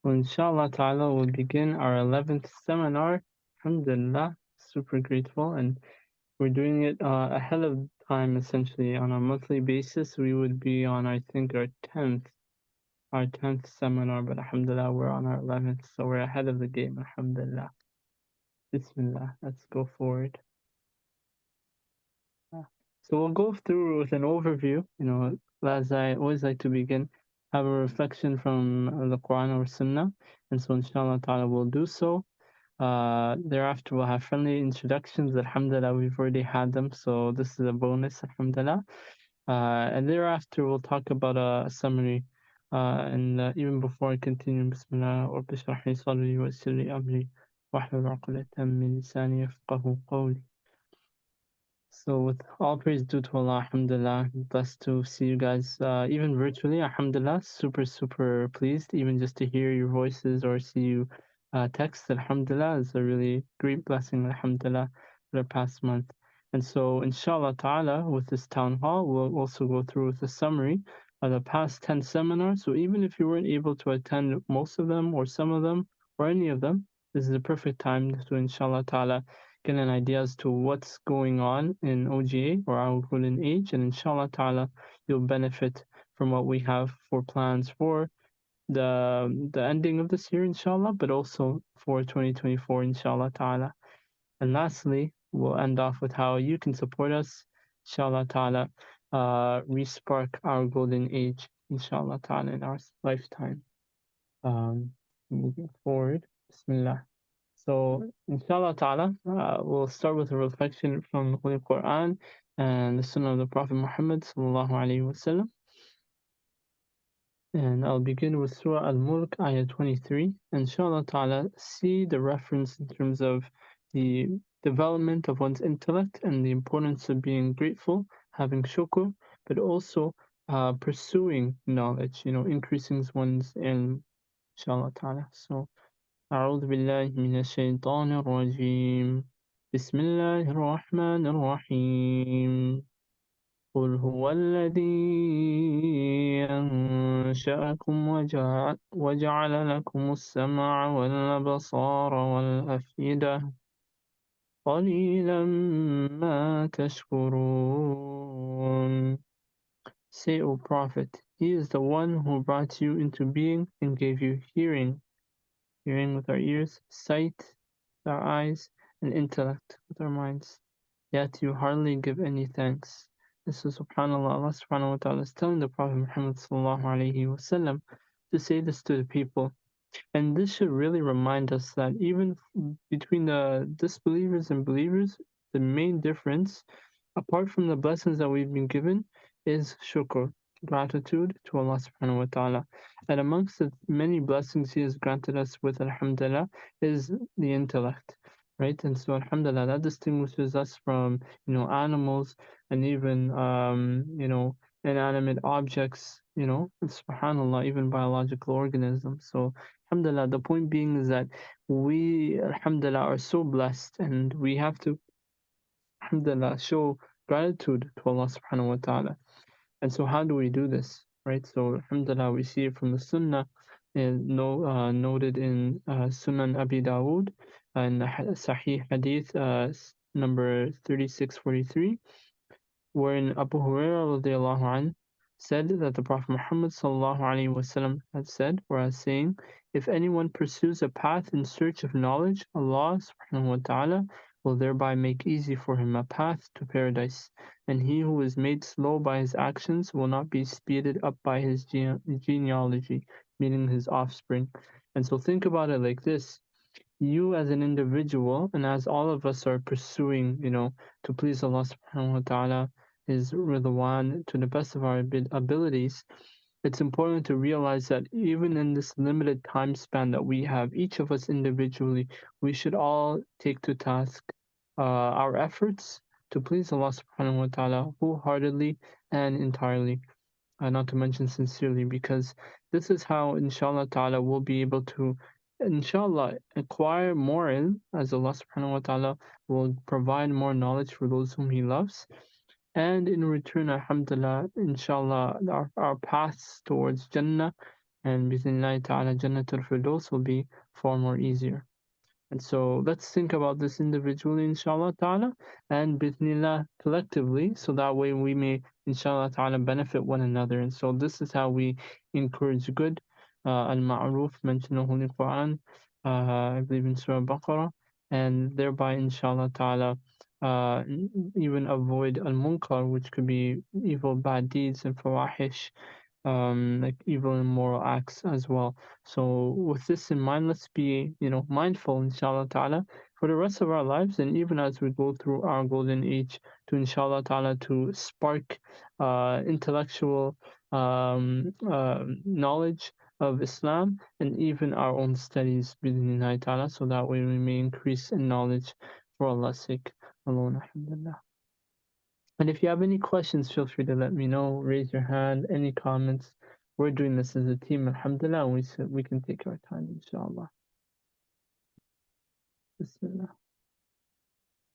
So inshallah ta'ala we'll begin our 11th seminar. Alhamdulillah, super grateful. And we're doing it ahead of time essentially on a monthly basis. We would be on, I think, our tenth seminar, but alhamdulillah, we're on our 11th. So we're ahead of the game, alhamdulillah. Bismillah, let's go forward. So we'll go through with an overview, as I always like to begin, have a reflection from the Quran or Sunnah. And so inshallah ta'ala we'll do so. Thereafter we'll have friendly introductions. Alhamdulillah, we've already had them, so this is a bonus, alhamdulillah. And thereafter we'll talk about a summary. And even before I continue, Bismillah, or bishrah li sadri wa yassir li amri wahlul 'uqdatan min lisani yafqahu qawli. So, with all praise due to Allah, Alhamdulillah, blessed to see you guys, even virtually, Alhamdulillah, super, super pleased, even just to hear your voices or see you text, Alhamdulillah, is a really great blessing, Alhamdulillah, for the past month. And so, inshallah ta'ala, with this town hall, we'll also go through with a summary of the past 10 seminars. So, even if you weren't able to attend most of them or some of them or any of them, this is a perfect time to, inshallah ta'ala, get an idea as to what's going on in OGA or our golden age, and inshallah ta'ala you'll benefit from what we have for plans for the ending of this year, inshallah, but also for 2024, inshallah ta'ala. And lastly, we'll end off with how you can support us, inshallah ta'ala, respark our golden age, inshallah ta'ala, in our lifetime. Moving forward, Bismillah. So, inshallah ta'ala, we'll start with a reflection from the Holy Quran and the Sunnah of the Prophet Muhammad sallallahu alaihi wasallam. And I'll begin with Surah Al-Mulk, ayah 23. Inshallah ta'ala, see the reference in terms of the development of one's intellect and the importance of being grateful, having shukr, but also pursuing knowledge, increasing one's ilm, inshallah ta'ala. So, أعوذ بالله من الشيطان الرجيم بسم الله الرحمن الرحيم قل هو الذي أنشأكم وجعل لكم السمع والأبصار والأفئدة قليلا ما تشكرون. Say, O Prophet, He is the one who brought you into being and gave you hearing with our ears, sight with our eyes, and intellect with our minds. Yet you hardly give any thanks. This is subhanAllah, Allah subhanahu wa ta'ala is telling the Prophet Muhammad sallallahu alayhi wasallam to say this to the people. And this should really remind us that even between the disbelievers and believers, the main difference, apart from the blessings that we've been given, is shukr, gratitude to Allah subhanahu wa ta'ala. And amongst the many blessings He has granted us with, alhamdulillah, is the intellect. Right? And so alhamdulillah, that distinguishes us from, animals and even inanimate objects, and subhanAllah, even biological organisms. So alhamdulillah, the point being is that we, alhamdulillah, are so blessed and we have to, alhamdulillah, show gratitude to Allah subhanahu wa ta'ala. And so how do we do this? Right? So alhamdulillah, we see it from the sunnah noted in Sunan Abi Dawood and Sahih Hadith number 3643, wherein Abu Hurairah radiallahu anh said that the Prophet Muhammad sallallahu alaihi wasallam had said, whereas saying, if anyone pursues a path in search of knowledge, Allah subhanahu wa ta'ala will thereby make easy for him a path to paradise, and he who is made slow by his actions will not be speeded up by his genealogy, meaning his offspring. And so think about it like this. You as an individual, and as all of us are pursuing, to please Allah subhanahu wa ta'ala, His ridwan to the best of our abilities, it's important to realize that even in this limited time span that we have, each of us individually, we should all take to task our efforts to please Allah subhanahu wa ta'ala wholeheartedly and entirely, not to mention sincerely, because this is how, inshallah ta'ala, we'll be able to, inshallah, acquire more ilm, as Allah subhanahu wa ta'ala will provide more knowledge for those whom He loves. And in return, alhamdulillah, inshallah, our paths towards Jannah and bismillah ta'ala Jannatul Firdaus will be far more easier. And so let's think about this individually, inshallah ta'ala, and bismillah collectively, so that way we may, inshallah ta'ala, benefit one another. And so this is how we encourage good, al-ma'ruf, mentioned in the Holy Quran, I believe in Surah Baqarah, and thereby, inshallah ta'ala, even avoid al-munkar, which could be evil, bad deeds, and fawahish, like evil and immoral acts as well. So with this in mind, let's be, mindful, inshallah ta'ala, for the rest of our lives, and even as we go through our golden age, to inshallah ta'ala to spark intellectual knowledge of Islam and even our own studies, bi'idhnillahi ta'ala, so that way we may increase in knowledge for Allah's sake alone. Alhamdulillah. And if you have any questions, feel free to let me know. Raise your hand. Any comments? We're doing this as a team, alhamdulillah, and we can take our time, inshallah. Bismillah.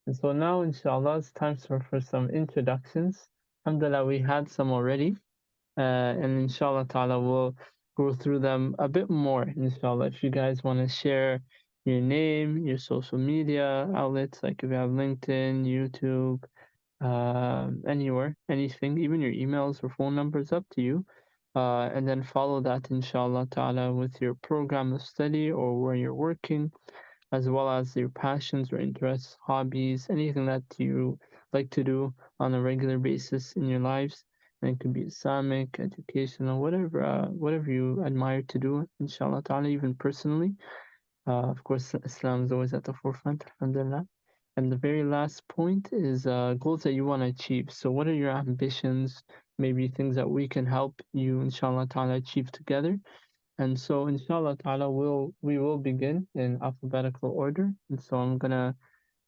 And so now, inshallah, it's time for some introductions. Alhamdulillah, we had some already. And inshallah ta'ala, we'll go through them a bit more, inshallah. If you guys want to share your name, your social media outlets, like if you have LinkedIn, YouTube, anywhere, anything, even your emails or phone numbers, up to you. And then follow that, inshallah ta'ala, with your program of study or where you're working, as well as your passions or interests, hobbies, anything that you like to do on a regular basis in your lives. And it could be Islamic, educational, whatever you admire to do, inshallah ta'ala, even personally. Of course, Islam is always at the forefront, alhamdulillah. And the very last point is goals that you want to achieve. So, what are your ambitions? Maybe things that we can help you, inshallah ta'ala, achieve together. And so, inshallah ta'ala, we will begin in alphabetical order. And so, I'm gonna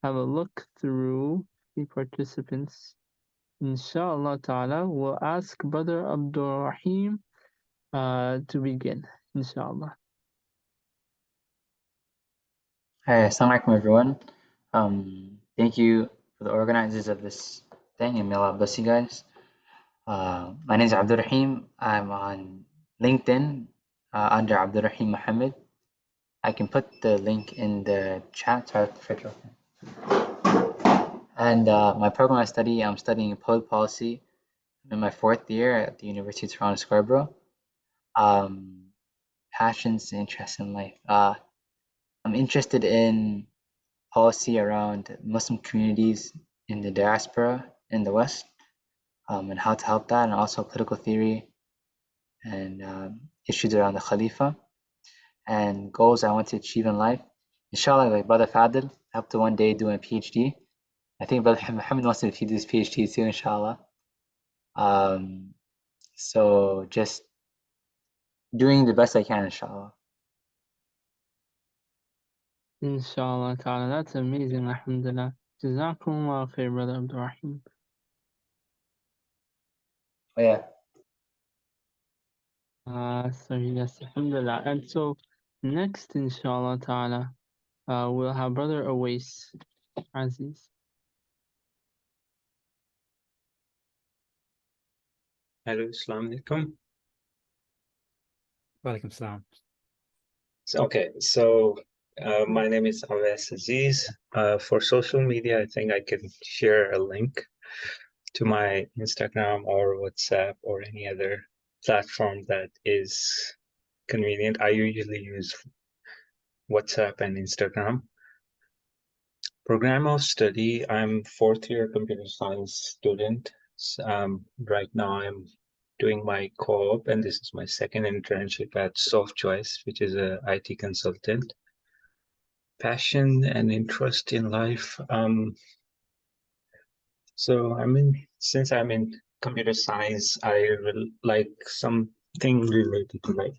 have a look through the participants. Inshallah ta'ala, we'll ask Brother Abdul Rahim to begin, inshallah. Hi, Assalamu alaikum everyone. Thank you for the organizers of this thing, and may Allah bless you guys. My name is Abdul Rahim. I'm on LinkedIn under Abdul Rahim Mohammed. I can put the link in the chat. Sorry, and my program I study, I'm studying public policy. I'm in my 4th year at the University of Toronto Scarborough. Passions and interests in life. I'm interested in policy around Muslim communities in the diaspora in the West, and how to help that, and also political theory and issues around the Khalifa and goals I want to achieve in life. Inshallah, like Brother Fadil, I hope to one day do a PhD. I think Brother Muhammad wants to do his PhD too, inshallah. So just doing the best I can, inshallah. Inshallah ta'ala, that's amazing, alhamdulillah. Jazakumullah khair, Brother Abdul Rahim. Oh, yeah. So yes, alhamdulillah. And so next, inshallah ta'ala, we'll have Brother Awais Aziz. Hello, Assalamu alaikum. Walaikum salam. So my name is Awais Aziz. For social media, I think I can share a link to my Instagram or WhatsApp or any other platform that is convenient. I usually use WhatsApp and Instagram. Program of study, I'm 4th year computer science student. Right now I'm doing my co-op, and this is my 2nd internship at SoftChoice, which is a IT consultant. Passion and interest in life. So since I'm in computer science, I will like something related to like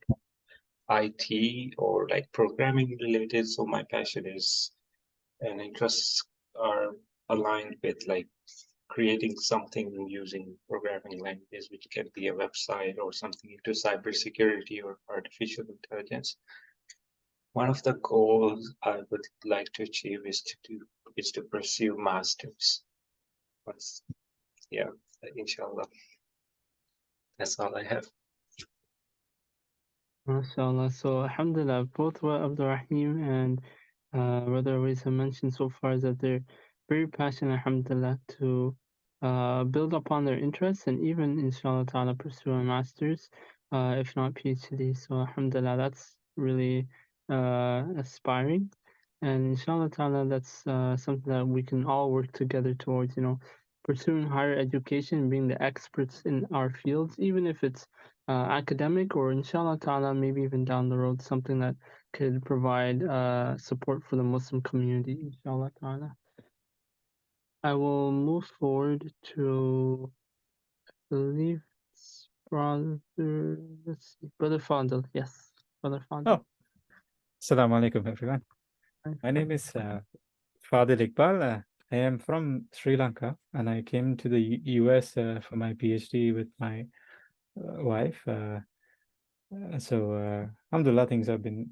IT or like programming related. So my passion is and interests are aligned with like creating something using programming languages, which can be a website or something into cybersecurity or artificial intelligence. One of the goals I would like to achieve is to pursue masters. Yeah, inshallah. That's all I have. MashaAllah. So, alhamdulillah, both what Abdurrahim and Brother Awais have mentioned so far is that they're very passionate, alhamdulillah, to build upon their interests and even, inshallah ta'ala, pursue a master's, if not PhD. So, alhamdulillah, that's really aspiring. And inshallah ta'ala, that's something that we can all work together towards, pursuing higher education and being the experts in our fields, even if it's academic or inshallah ta'ala, maybe even down the road, something that could provide support for the Muslim community, inshallah ta'ala. I will move forward to, I believe, it's brother, let's see, Brother Fadil. Yes, Brother Fadil. Oh, Assalamu alaikum, everyone. My name is Fadil Iqbal. I am from Sri Lanka, and I came to the US for my PhD with my wife. So, alhamdulillah, things have been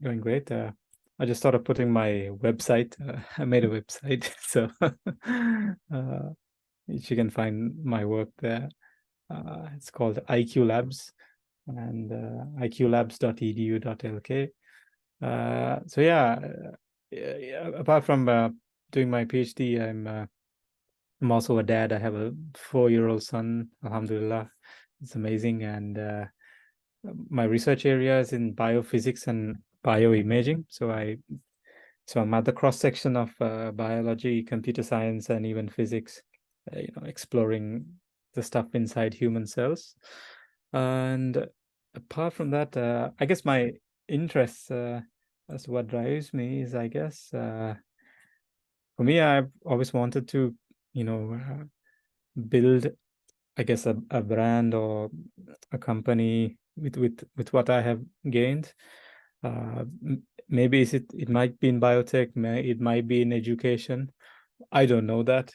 going great. I just started putting my website. I made a website, so you can find my work there. It's called IQ Labs, and iqlabs.edu.lk. So yeah, apart from doing my PhD, I'm also a dad. I have a 4-year-old son, alhamdulillah. It's amazing. And my research area is in biophysics and bioimaging. So I'm at the cross section of biology, computer science, and even physics, exploring the stuff inside human cells. And apart from that, I guess my interests as to what drives me is, I guess, for me, I've always wanted to, build, I guess, a brand or a company with what I have gained. Maybe it might be in biotech, it might be in education. I don't know that.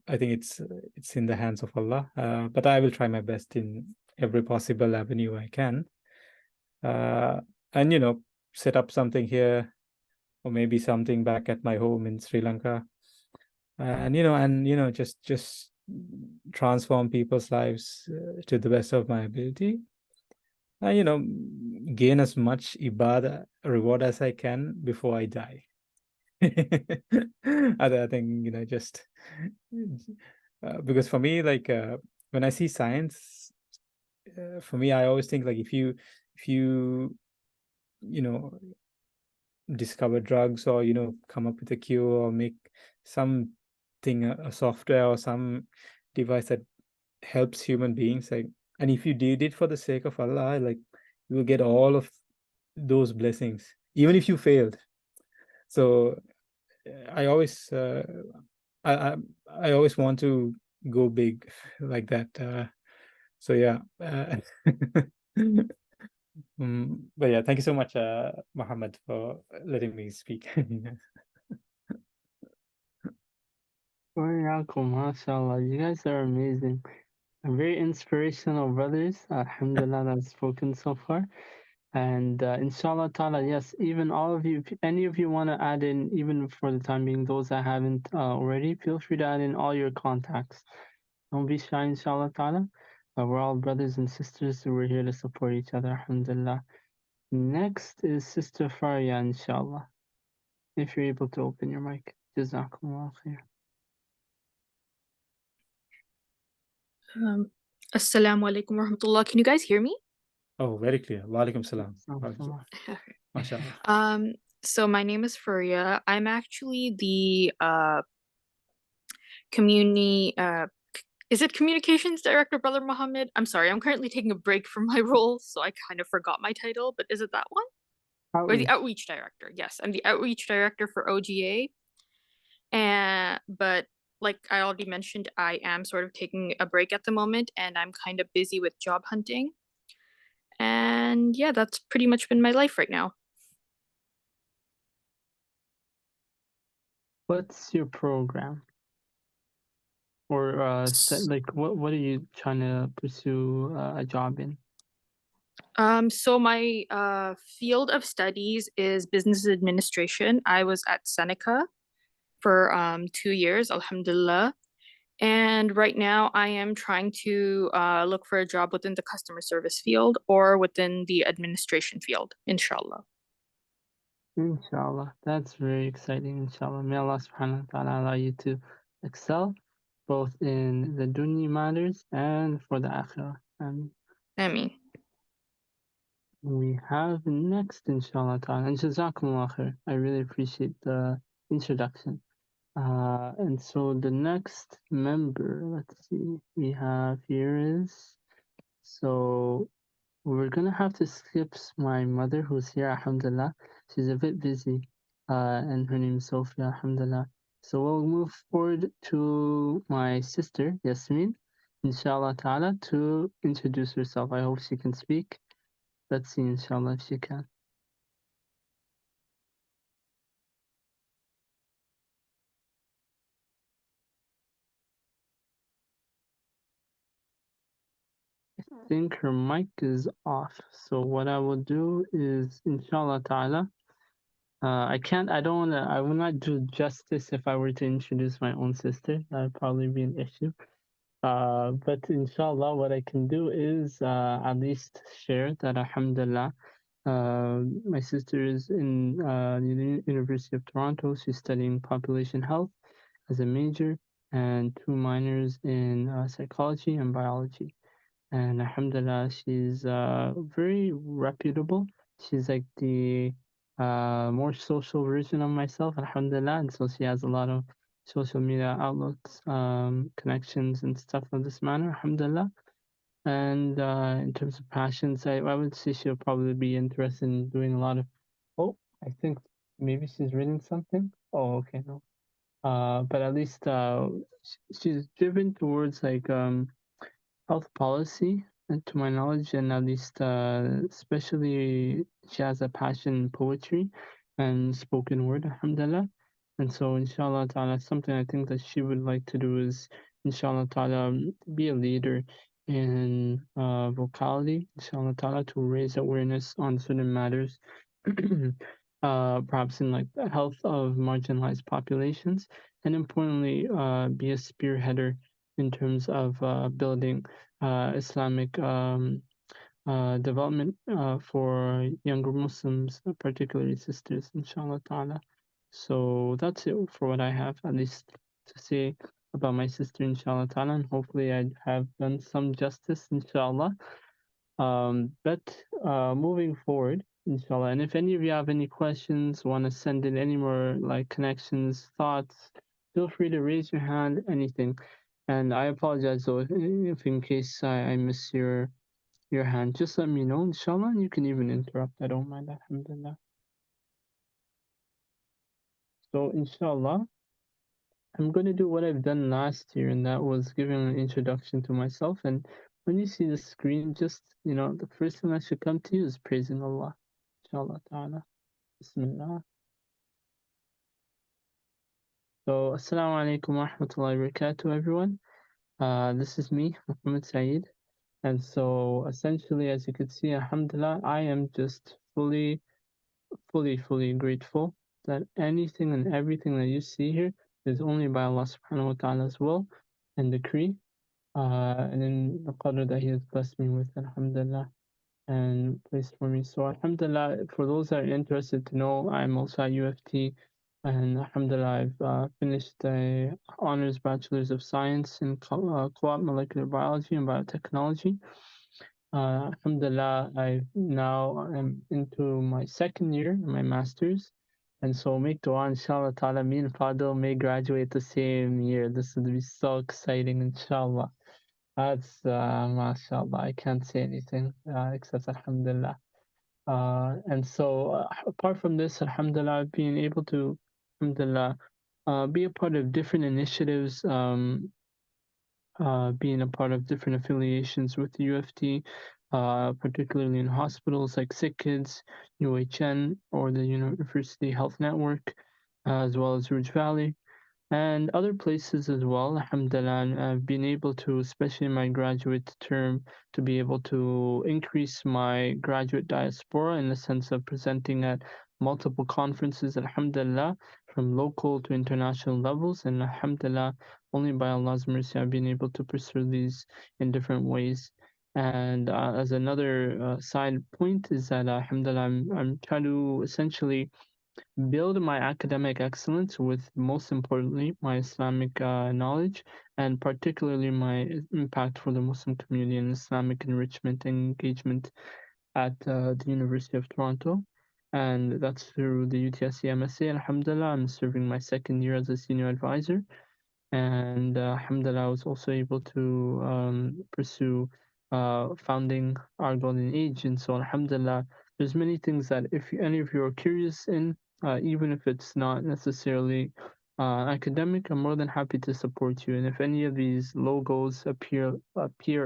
I think it's in the hands of Allah. But I will try my best in every possible avenue I can. And set up something here, or maybe something back at my home in Sri Lanka. And just transform people's lives to the best of my ability. Gain as much ibadah reward as I can before I die. I think just because for me, like when I see science, for me, I always think like if you discover drugs, or come up with a cure, or make something, a software or some device that helps human beings, like, and if you did it for the sake of Allah, like, you will get all of those blessings even if you failed. So I always I always want to go big like that. So yeah. But yeah, thank you so much, Mohammed, for letting me speak. Alaykum, mashallah. You guys are amazing. Very inspirational brothers, alhamdulillah, that's spoken so far. And inshallah ta'ala, yes, even all of you, if any of you want to add in, even for the time being, those that haven't already, feel free to add in all your contacts. Don't be shy, inshallah ta'ala. We're all brothers and sisters, so we're here to support each other, alhamdulillah. Next is Sister Faria, inshallah. If you're able to open your mic. Jazakumullah khair. Assalamu alaikum warahmatullah. Can you guys hear me? Oh, very clear. Wa alaikum salam. Mashallah. So my name is Furia. I'm actually the community is it communications director, Brother Mohammed? I'm sorry, I'm currently taking a break from my role, so I kind of forgot my title, but is it that one? Or the outreach director? Yes, I'm the outreach director for OGA. But like I already mentioned, I am sort of taking a break at the moment, and I'm kind of busy with job hunting. And yeah, that's pretty much been my life right now. What's your program? Or like what are you trying to pursue a job in? So my field of studies is business administration. I was at Seneca for 2 years, alhamdulillah. And right now I am trying to look for a job within the customer service field or within the administration field, inshallah. Inshallah. That's very exciting, inshallah. May Allah subhanahu wa ta'ala allow you to excel both in the dunya matters and for the akhirah. I mean, we have next, inshallah ta'ala, and jazakumullah khair. I really appreciate the introduction. And so the next member, let's see, we have here is, so we're gonna have to skip my mother who's here, alhamdulillah. She's a bit busy, and her name is Sophia, alhamdulillah. So we'll move forward to my sister, Yasmin, inshallah ta'ala, to introduce herself. I hope she can speak. Let's see, inshallah, if she can. I think her mic is off. So what I will do is, inshallah ta'ala, I will not do justice if I were to introduce my own sister. That would probably be an issue. But inshallah, what I can do is at least share that, alhamdulillah, my sister is in the University of Toronto. She's studying population health as a major and 2 minors in psychology and biology. And alhamdulillah, she's very reputable. She's like the more social version of myself, alhamdulillah. And so she has a lot of social media outlets, connections, and stuff of this manner, alhamdulillah. And in terms of passions, I would say she'll probably be interested in doing a lot of. Oh, I think maybe she's reading something. Oh, okay, no. But at least she's driven towards like health policy, to my knowledge, and at least especially she has a passion in poetry and spoken word, alhamdulillah. And so, inshallah ta'ala, something I think that she would like to do is, inshallah ta'ala, be a leader in vocality, inshallah ta'ala, to raise awareness on certain matters, perhaps in like the health of marginalized populations, and importantly, be a spearheader in terms of building Islamic development for younger Muslims, particularly sisters, inshallah ta'ala. So that's it for what I have, at least to say about my sister, inshallah ta'ala, and hopefully I have done some justice, inshallah. But moving forward, inshallah, and if any of you have any questions, want to send in any more like connections, thoughts, feel free to raise your hand, anything. And I apologize though if in case I miss your hand, just let me know, inshallah, and you can even interrupt. I don't mind, alhamdulillah. So inshallah, I'm going to do what I've done last year, and that was giving an introduction to myself. And when you see the screen, just, the first thing that should come to you is praising Allah, inshallah ta'ala. Bismillah. So, Assalamu alaikum wa rahmatullahi wa barakatuh, everyone. This is me, Mohammed Said. And so, essentially, as you can see, alhamdulillah, I am just fully grateful that anything and everything that you see here is only by Allah subhanahu wa ta'ala's will and decree, and in the qadr that He has blessed me with, alhamdulillah, and placed for me. So, alhamdulillah, for those that are interested to know, I'm also at UFT, and alhamdulillah, I've finished the honors bachelor's of science in co-op molecular biology and biotechnology. Alhamdulillah, I now am into my second year in my master's. And so make dua, inshallah ta'ala, me and Fadil may graduate the same year. This would be so exciting, inshallah. That's, mashallah, I can't say anything except alhamdulillah. And so apart from this, alhamdulillah, being able to, alhamdulillah, be a part of different initiatives, being a part of different affiliations with the UFT, particularly in hospitals like Sick Kids, UHN, or the University Health Network, as well as Rouge Valley, and other places as well, alhamdulillah. And I've been able to, especially in my graduate term, to be able to increase my graduate diaspora in the sense of presenting at multiple conferences, alhamdulillah, from local to international levels, and alhamdulillah, only by Allah's mercy I've been able to pursue these in different ways. And as another side point is that alhamdulillah, I'm trying to essentially build my academic excellence with, most importantly, my Islamic knowledge, and particularly my impact for the Muslim community and Islamic enrichment and engagement at the University of Toronto. And that's through the UTSC MSA. Alhamdulillah, I'm serving my second year as a senior advisor. And alhamdulillah, I was also able to pursue founding our golden age. And so alhamdulillah, there's many things that if any of you are curious in, even if it's not necessarily academic, I'm more than happy to support you. And if any of these logos appear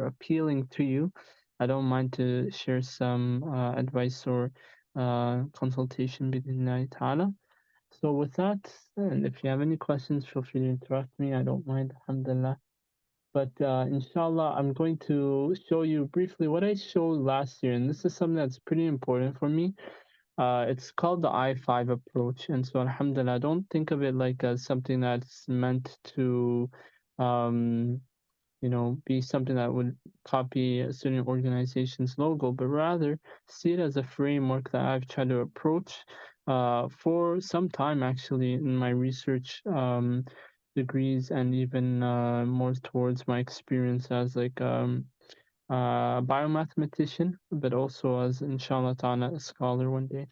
appealing to you, I don't mind to share some advice or consultation bidnillahi ta'ala. So with that, and if you have any questions, feel free to interrupt me. I don't mind, alhamdulillah. But inshallah, I'm going to show you briefly what I showed last year. And this is something that's pretty important for me. It's called the I-5 approach. And so alhamdulillah, don't think of it like as something that's meant to be something that would copy a student organization's logo, but rather see it as a framework that I've tried to approach for some time actually in my research degrees, and even more towards my experience as like a biomathematician, but also as inshallah ta'ala a scholar one day.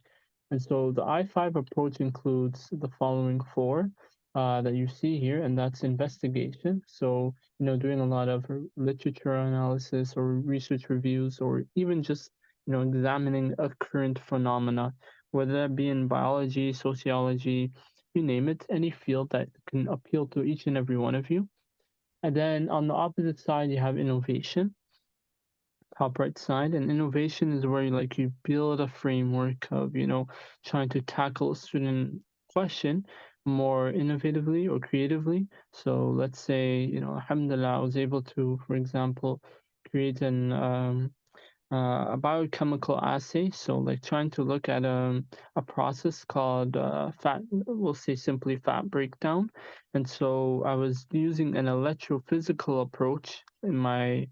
And so the I-5 approach includes the following four that you see here, and that's investigation. So, doing a lot of literature analysis or research reviews, or even just, examining a current phenomena, whether that be in biology, sociology, you name it, any field that can appeal to each and every one of you. And then on the opposite side, you have innovation, top right side. And innovation is where you build a framework of trying to tackle a student question more innovatively or creatively. So let's say alhamdulillah, I was able to, for example, create a biochemical assay. So like trying to look at a process called fat, we'll say simply fat breakdown. And so I was using an electrophysical approach in my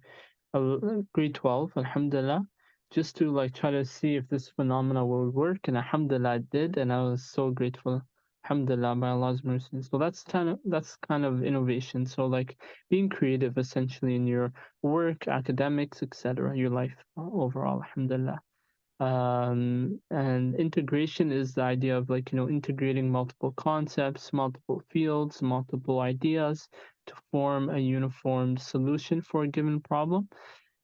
grade 12, alhamdulillah, just to try to see if this phenomena will work. And alhamdulillah, it did. And I was so grateful, alhamdulillah, by Allah's mercy. So that's kind of innovation. So being creative essentially in your work, academics, etc., your life overall, alhamdulillah. And integration is the idea of integrating multiple concepts, multiple fields, multiple ideas to form a uniform solution for a given problem.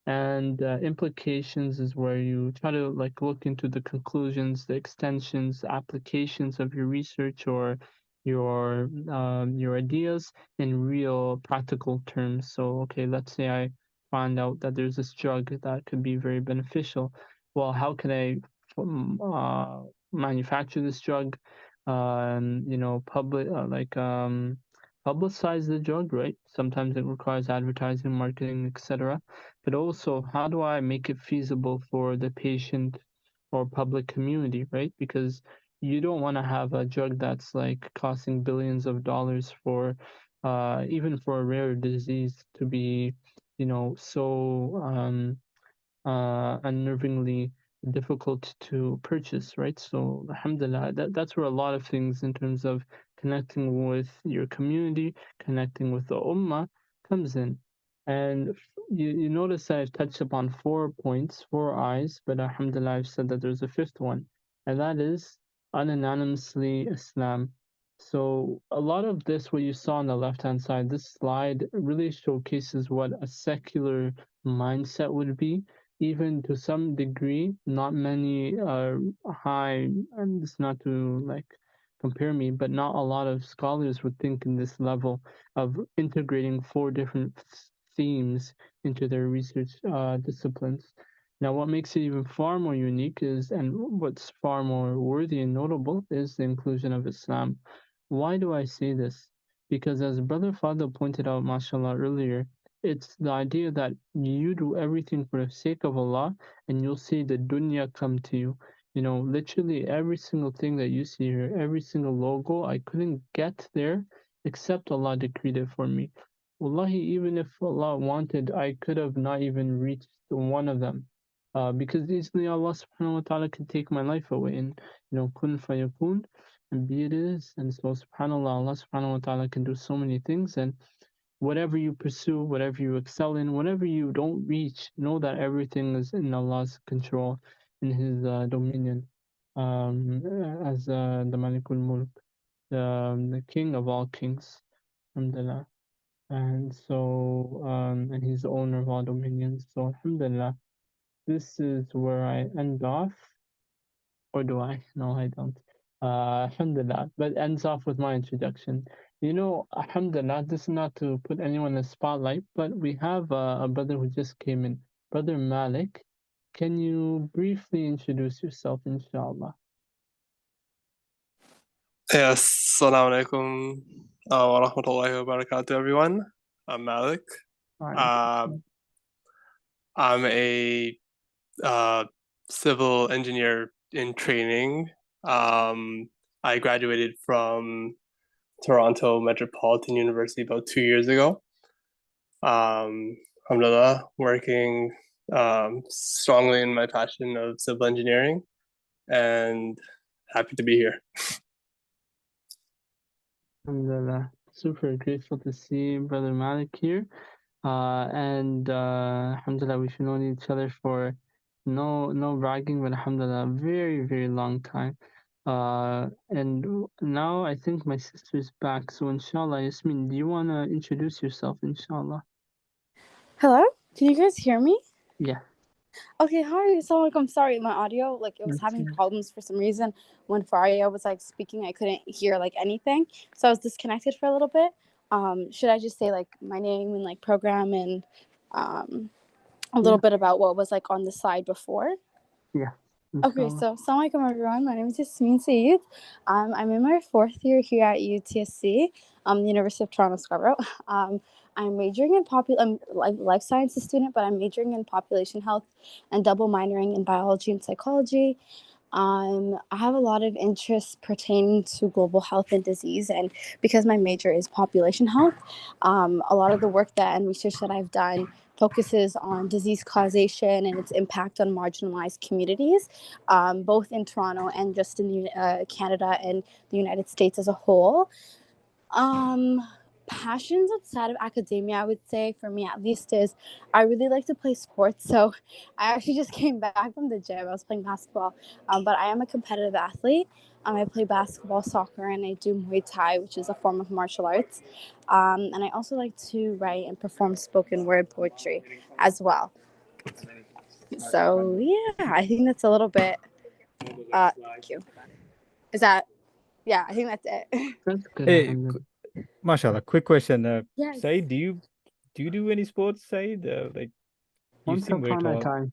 And implications is where you try to look into the conclusions, the extensions, the applications of your research or your ideas in real practical terms. So okay, let's say I find out that there's this drug that could be very beneficial. Well, how can I manufacture this drug? Publicize the drug, right? Sometimes it requires advertising, marketing, etc. But also, how do I make it feasible for the patient or public community, right? Because you don't want to have a drug that's costing billions of dollars for even for a rare disease to be, so unnervingly difficult to purchase, right? So alhamdulillah, that's where a lot of things in terms of connecting with your community, connecting with the ummah comes in. And you notice that I've touched upon 4 points, 4 eyes, but alhamdulillah, I've said that there's a fifth one, and that is unanimously Islam. So a lot of this, what you saw on the left-hand side, this slide really showcases what a secular mindset would be. Even to some degree, not many high, and it's not to compare me, but not a lot of scholars would think in this level of integrating 4 different themes into their research disciplines. Now, what makes it even far more unique is, and what's far more worthy and notable, is the inclusion of Islam. Why do I say this? Because as Brother Fadl pointed out, mashallah, earlier, it's the idea that you do everything for the sake of Allah and you'll see the dunya come to you. Literally every single thing that you see here, every single logo, I couldn't get there except Allah decreed it for me. Wallahi, even if Allah wanted, I could have not even reached one of them. Because easily Allah subhanahu wa ta'ala could take my life away and, kun fayakun, and be it is. And so subhanAllah, Allah subhanahu wa ta'ala can do so many things. And whatever you pursue, whatever you excel in, whatever you don't reach, know that everything is in Allah's control, in His dominion, as the Malikul Mulk, the King of all kings, alhamdulillah. And so, and He's the owner of all dominions. So, alhamdulillah, this is where I end off. Or do I? No, I don't. Alhamdulillah. But ends off with my introduction. Alhamdulillah, this is not to put anyone in the spotlight, but we have a brother who just came in. Brother Malik, can you briefly introduce yourself, inshallah? Yes, Assalamu Alaikum wa Rahmatullahi wa Barakatu, everyone. I'm Malik. I'm a civil engineer in training. I graduated from Toronto Metropolitan University about 2 years ago. Alhamdulillah, working strongly in my passion of civil engineering, and happy to be here. Alhamdulillah, super grateful to see Brother Malik here. And alhamdulillah, we've known each other for no bragging, but alhamdulillah, a very, very long time. And now I think my sister's back. So inshallah, Yasmin, do you want to introduce yourself, inshallah? Hello? Can you guys hear me? Yeah. Okay, hi. So I'm sorry, my audio, it was having problems for some reason. When Faria was speaking, I couldn't hear anything. So I was disconnected for a little bit. Should I just say my name and program and a little bit about what was on the slide before? Yeah. Okay, so Assalamu Alaikum everyone. My name is Mohammed Said. I'm in my 4th year here at UTSC, the University of Toronto Scarborough. I'm majoring in I'm life sciences student, but I'm majoring in population health and double minoring in biology and psychology. I have a lot of interests pertaining to global health and disease, and because my major is population health, a lot of the work and research that I've done focuses on disease causation and its impact on marginalized communities, both in Toronto and just in Canada and the United States as a whole. Passions outside of academia, I would say, for me at least, is I really like to play sports. So I actually just came back from the gym. I was playing basketball, but I am a competitive athlete. I play basketball, soccer, and I do Muay Thai, which is a form of martial arts. And I also like to write and perform spoken word poetry as well. So yeah, I think that's a little bit. Thank you. Is that? Yeah, I think that's it. That's good. Hey, mashallah, quick question. Yes. Said, do you do any sports, Said? You Once seem very upon a tall. time.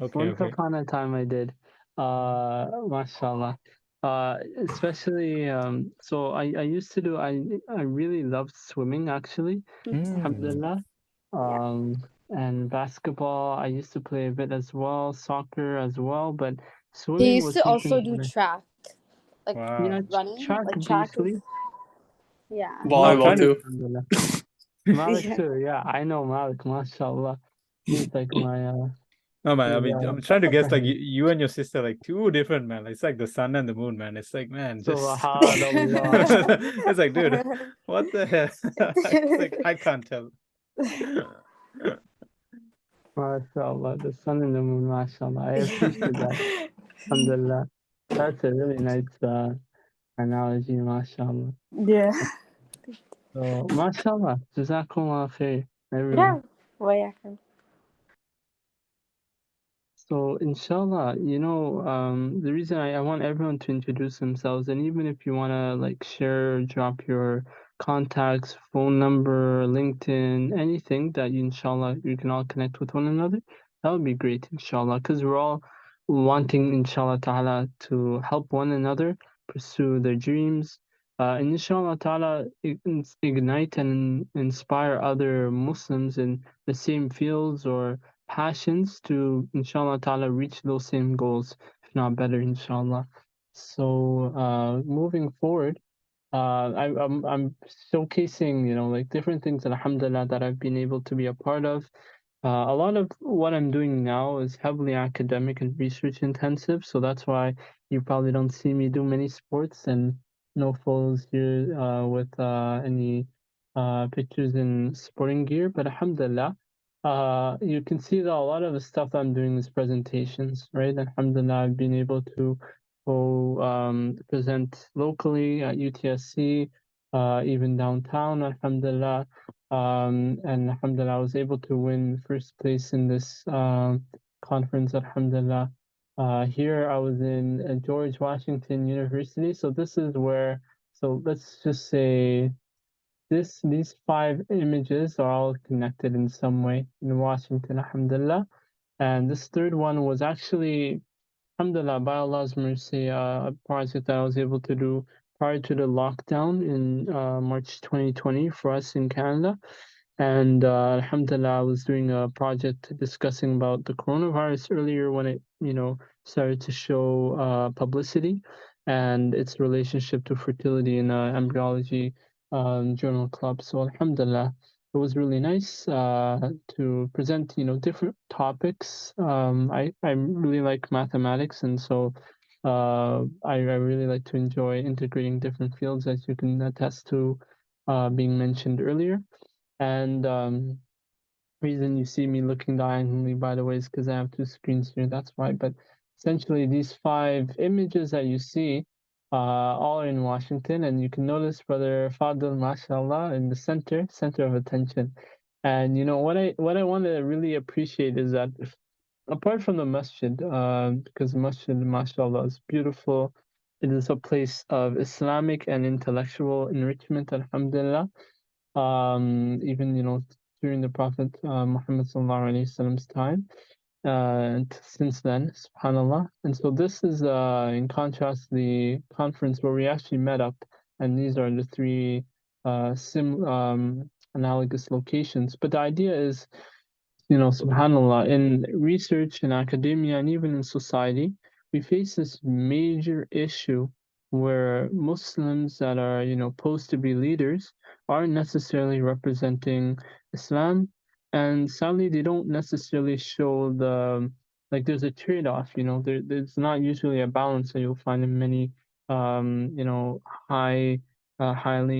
Okay, Once upon a time I did. Mashallah. Especially so I used to do I really loved swimming actually. Alhamdulillah. And basketball I used to play a bit as well, soccer as well, but swimming He used was to also something do track, yeah, running, track track briefly. is, yeah. Volleyball too. Malik too, yeah, I know Malik, mashallah. He's like my No man, I mean, I'm trying to guess you and your sister two different, man. It's like the sun and the moon, man. It's like, man, just Subhanallah. it's like, dude, what the hell? It's like I can't tell. MashaAllah, the sun and the moon, mashallah. I appreciate that. Alhamdulillah. That's a really nice analogy, mashallah. Yeah. So, mashallah, jazakumullah khair, everyone. Yeah. So, inshallah, the reason I want everyone to introduce themselves, and even if you want to share, drop your contacts, phone number, LinkedIn, anything that inshallah you can all connect with one another, that would be great, inshallah, because we're all wanting, inshallah ta'ala, to help one another pursue their dreams, and inshallah ta'ala ignite and inspire other Muslims in the same fields or passions to inshallah ta'ala reach those same goals. not better, inshallah. So moving forward, I'm showcasing, like different things, alhamdulillah, that I've been able to be a part of. A lot of what I'm doing now is heavily academic and research intensive, so that's why you probably don't see me do many sports, and no photos here with any pictures in sporting gear. But alhamdulillah, you can see that a lot of the stuff I'm doing is presentations, right? Alhamdulillah, I've been able to go present locally at UTSC, even downtown, alhamdulillah. And alhamdulillah, I was able to win first place in this conference, alhamdulillah. Here I was in George Washington University. So this is where, so let's just say these 5 images are all connected in some way in Washington, alhamdulillah. And this third one was actually, alhamdulillah, by Allah's mercy, a project that I was able to do prior to the lockdown in March 2020 for us in Canada. And alhamdulillah, I was doing a project discussing about the coronavirus earlier when it, started to show publicity and its relationship to fertility in embryology journal club. So alhamdulillah, it was really nice to present, different topics. I really like mathematics, and so I really like to enjoy integrating different fields, as you can attest to being mentioned earlier. And reason you see me looking diagonally, by the way, is because I have 2 screens here. That's why. But essentially, these 5 images that you see all are in Washington, and you can notice Brother Fadl, mashallah, in the center of attention. And what I want to really appreciate is that apart from the masjid, because the masjid, mashallah, is beautiful. It is a place of Islamic and intellectual enrichment, alhamdulillah. Even during the Prophet Muhammad Sallallahu time, and since then, subhanallah. And so this is in contrast the conference where we actually met up, and these are the 3 analogous locations. But the idea is, subhanallah, in research and academia and even in society, we face this major issue where Muslims that are, posed to be leaders aren't necessarily representing Islam. And sadly, they don't necessarily show there's a trade-off, there's not usually a balance that you'll find in many, highly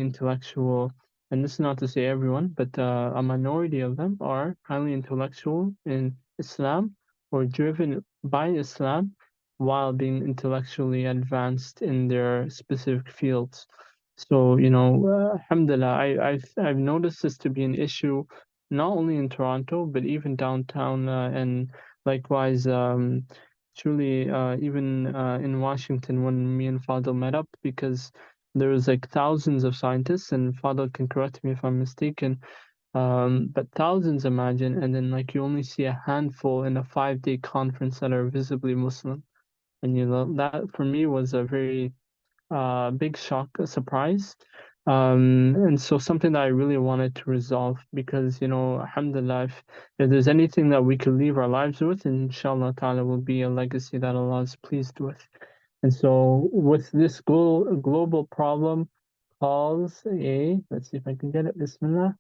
intellectual, and this is not to say everyone, but a minority of them are highly intellectual in Islam or driven by Islam while being intellectually advanced in their specific fields. So, alhamdulillah, I've noticed this to be an issue not only in Toronto, but even downtown and likewise, truly, even in Washington when me and Fadl met up, because there was like thousands of scientists, and Fadl can correct me if I'm mistaken, but thousands, imagine, and then like you only see a handful in a 5-day conference that are visibly Muslim. And that for me was a very big shock, a surprise. And so something that I really wanted to resolve, because alhamdulillah, if there's anything that we could leave our lives with, inshallah ta'ala, will be a legacy that Allah is pleased with. And so with this global problem calls let's see if I can get it, bismillah,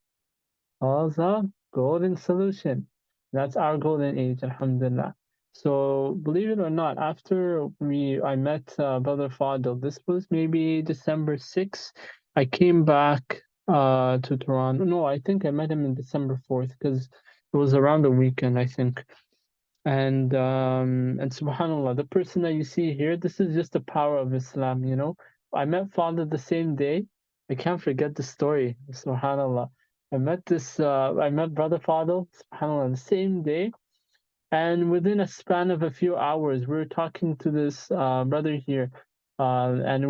calls a golden solution. That's our golden age, alhamdulillah. So believe it or not, after I met Brother Fadl, this was maybe December 6th. I came back to Toronto. No, I think I met him in December 4th, because it was around the weekend, I think. And subhanallah, the person that you see here, this is just the power of Islam, I met Fadl the same day. I can't forget the story, subhanallah. I met Brother Fadl, subhanallah, the same day. And within a span of a few hours, we were talking to this brother here, and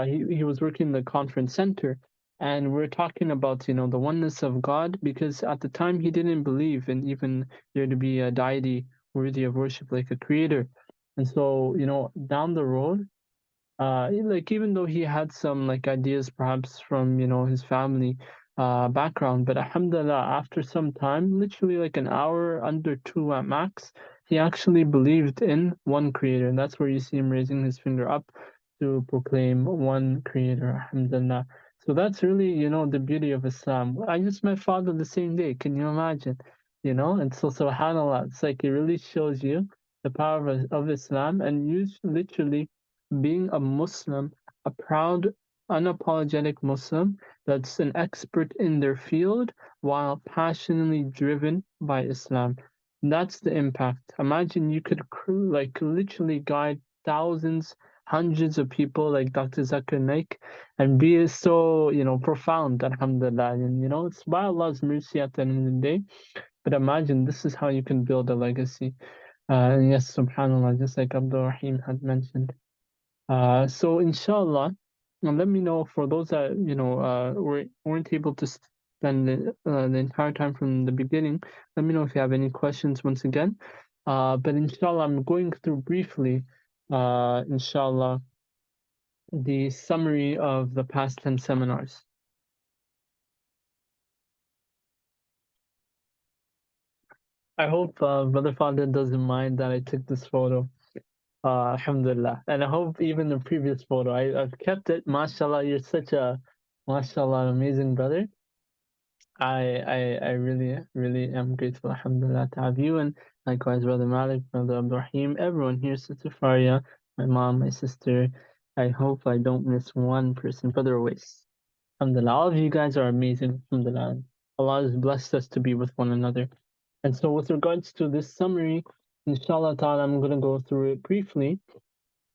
he was working in the conference center, and we're talking about the oneness of God, because at the time he didn't believe in even there to be a deity worthy of worship like a creator. And so down the road, like even though he had some like ideas perhaps from his family background, but alhamdulillah, after some time, literally like an hour, under 2 at max, he actually believed in one creator. And that's where you see him raising his finger up to proclaim one creator, alhamdulillah. So that's really, you know, the beauty of Islam. I just met Father the same day. Can you imagine? You know, and so subhanAllah, it's like it really shows you the power of Islam, and you literally being a Muslim, a proud, unapologetic Muslim that's an expert in their field while passionately driven by Islam. That's the impact. Imagine you could like literally guide thousands, hundreds of people like Dr. Zakir Naik and be so, you know, profound, alhamdulillah. And, you know, it's by Allah's mercy at the end of the day. But imagine this is how you can build a legacy. And yes, subhanAllah, just like Abdul Rahim had mentioned. So inshallah, let me know for those that, you know, weren't able to spend the entire time from the beginning. Let me know if you have any questions once again. But inshallah, I'm going through briefly, inshallah, the summary of the past 10 seminars. I hope Brother Fadil doesn't mind that I took this photo. Alhamdulillah. And I hope even the previous photo, I've kept it. MashaAllah, you're such a, MashaAllah, amazing brother. I really, really am grateful, alhamdulillah, to have you, and likewise Brother Malik, Brother Abdurrahim, everyone here, Sister Faria, my mom, my sister. I hope I don't miss one person. Brother Awais. Alhamdulillah, all of you guys are amazing, alhamdulillah. Allah has blessed us to be with one another. And so with regards to this summary, inshallah ta'ala, I'm going to go through it briefly.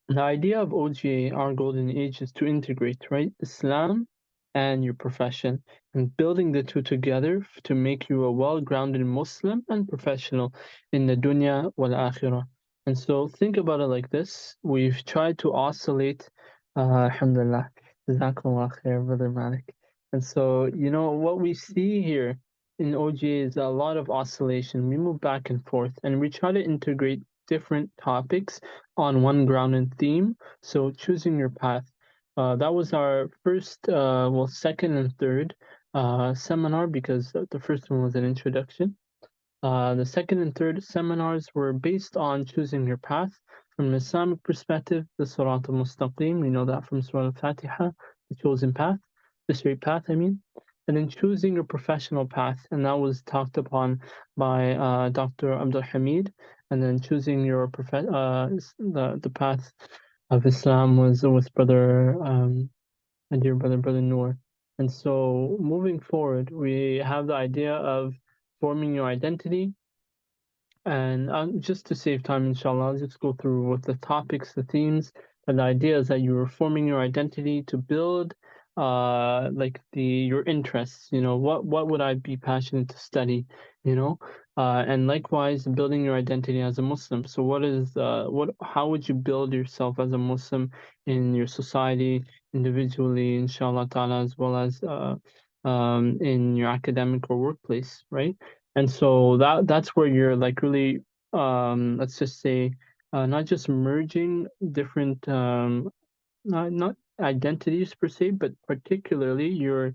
The idea of OGA, our golden age, is to integrate, right? Islam and your profession, and building the two together to make you a well-grounded Muslim and professional in the dunya wal akhirah. And so think about it like this. We've tried to oscillate, alhamdulillah, jazakumullah khair, Brother Malik. And so, you know, what we see here in OGA is a lot of oscillation. We move back and forth, and we try to integrate different topics on one grounded theme. So choosing your path. That was our first, well, second and third seminar, because the first one was an introduction. The second and third seminars were based on choosing your path. From an Islamic perspective, the Surat al-Mustaqim, we know that from Surah al-Fatiha, the chosen path, the straight path, I mean. And then choosing your professional path, and that was talked upon by Dr. Abdul Hamid. And then choosing your the path of Islam was with Brother, my dear Brother Noor. And so moving forward, we have the idea of forming your identity. And just to save time, inshallah, I'll just go through with the topics, the themes, and the idea is that you are forming your identity to build like your interests. You know, what would I be passionate to study, you know? And likewise building your identity as a Muslim. So how would you build yourself as a Muslim in your society, individually, inshallah ta'ala, as well as in your academic or workplace, right? And so that's where you're like really let's just say not just merging different not identities per se, but particularly you're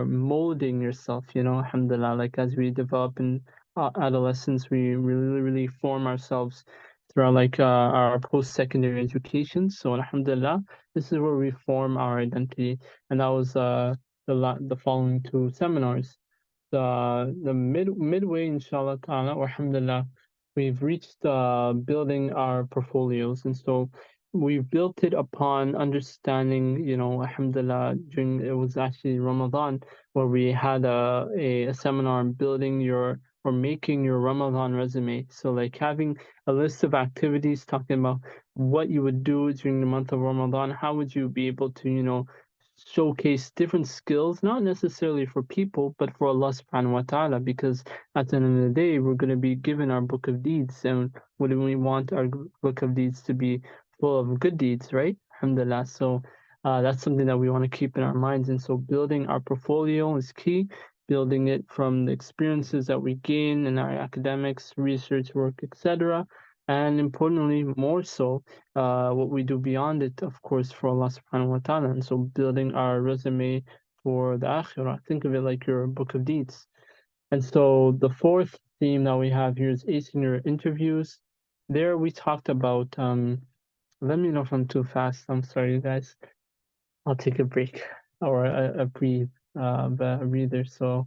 molding yourself, you know, alhamdulillah, like as we develop in adolescence, we really form ourselves throughout like our post-secondary education. So alhamdulillah, this is where we form our identity, and that was the following two seminars. The midway, inshallah ta'ala, alhamdulillah, we've reached building our portfolios. And so we've built it upon understanding, you know, alhamdulillah, it was actually Ramadan, where we had a seminar on building or making your Ramadan resume. So like having a list of activities talking about what you would do during the month of Ramadan, how would you be able to, you know, showcase different skills, not necessarily for people, but for Allah subhanahu wa ta'ala, because at the end of the day, we're going to be given our book of deeds, and wouldn't we want our book of deeds to be full of good deeds, right? Alhamdulillah. So that's something that we want to keep in our minds. And so building our portfolio is key, building it from the experiences that we gain in our academics, research work, etc. And importantly, more so, what we do beyond it, of course, for Allah subhanahu wa ta'ala. And so building our resume for the akhirah. Think of it like your book of deeds. And so the fourth theme that we have here is acing your interviews. There we talked about, let me know if I'm too fast. I'm sorry, you guys. I'll take a break or a breather. So,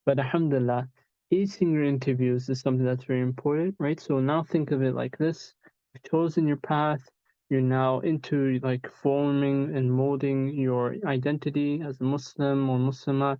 but alhamdulillah, acing your interviews is something that's very important, right? So now think of it like this. You've chosen your path. You're now into like forming and molding your identity as a Muslim or Muslimah,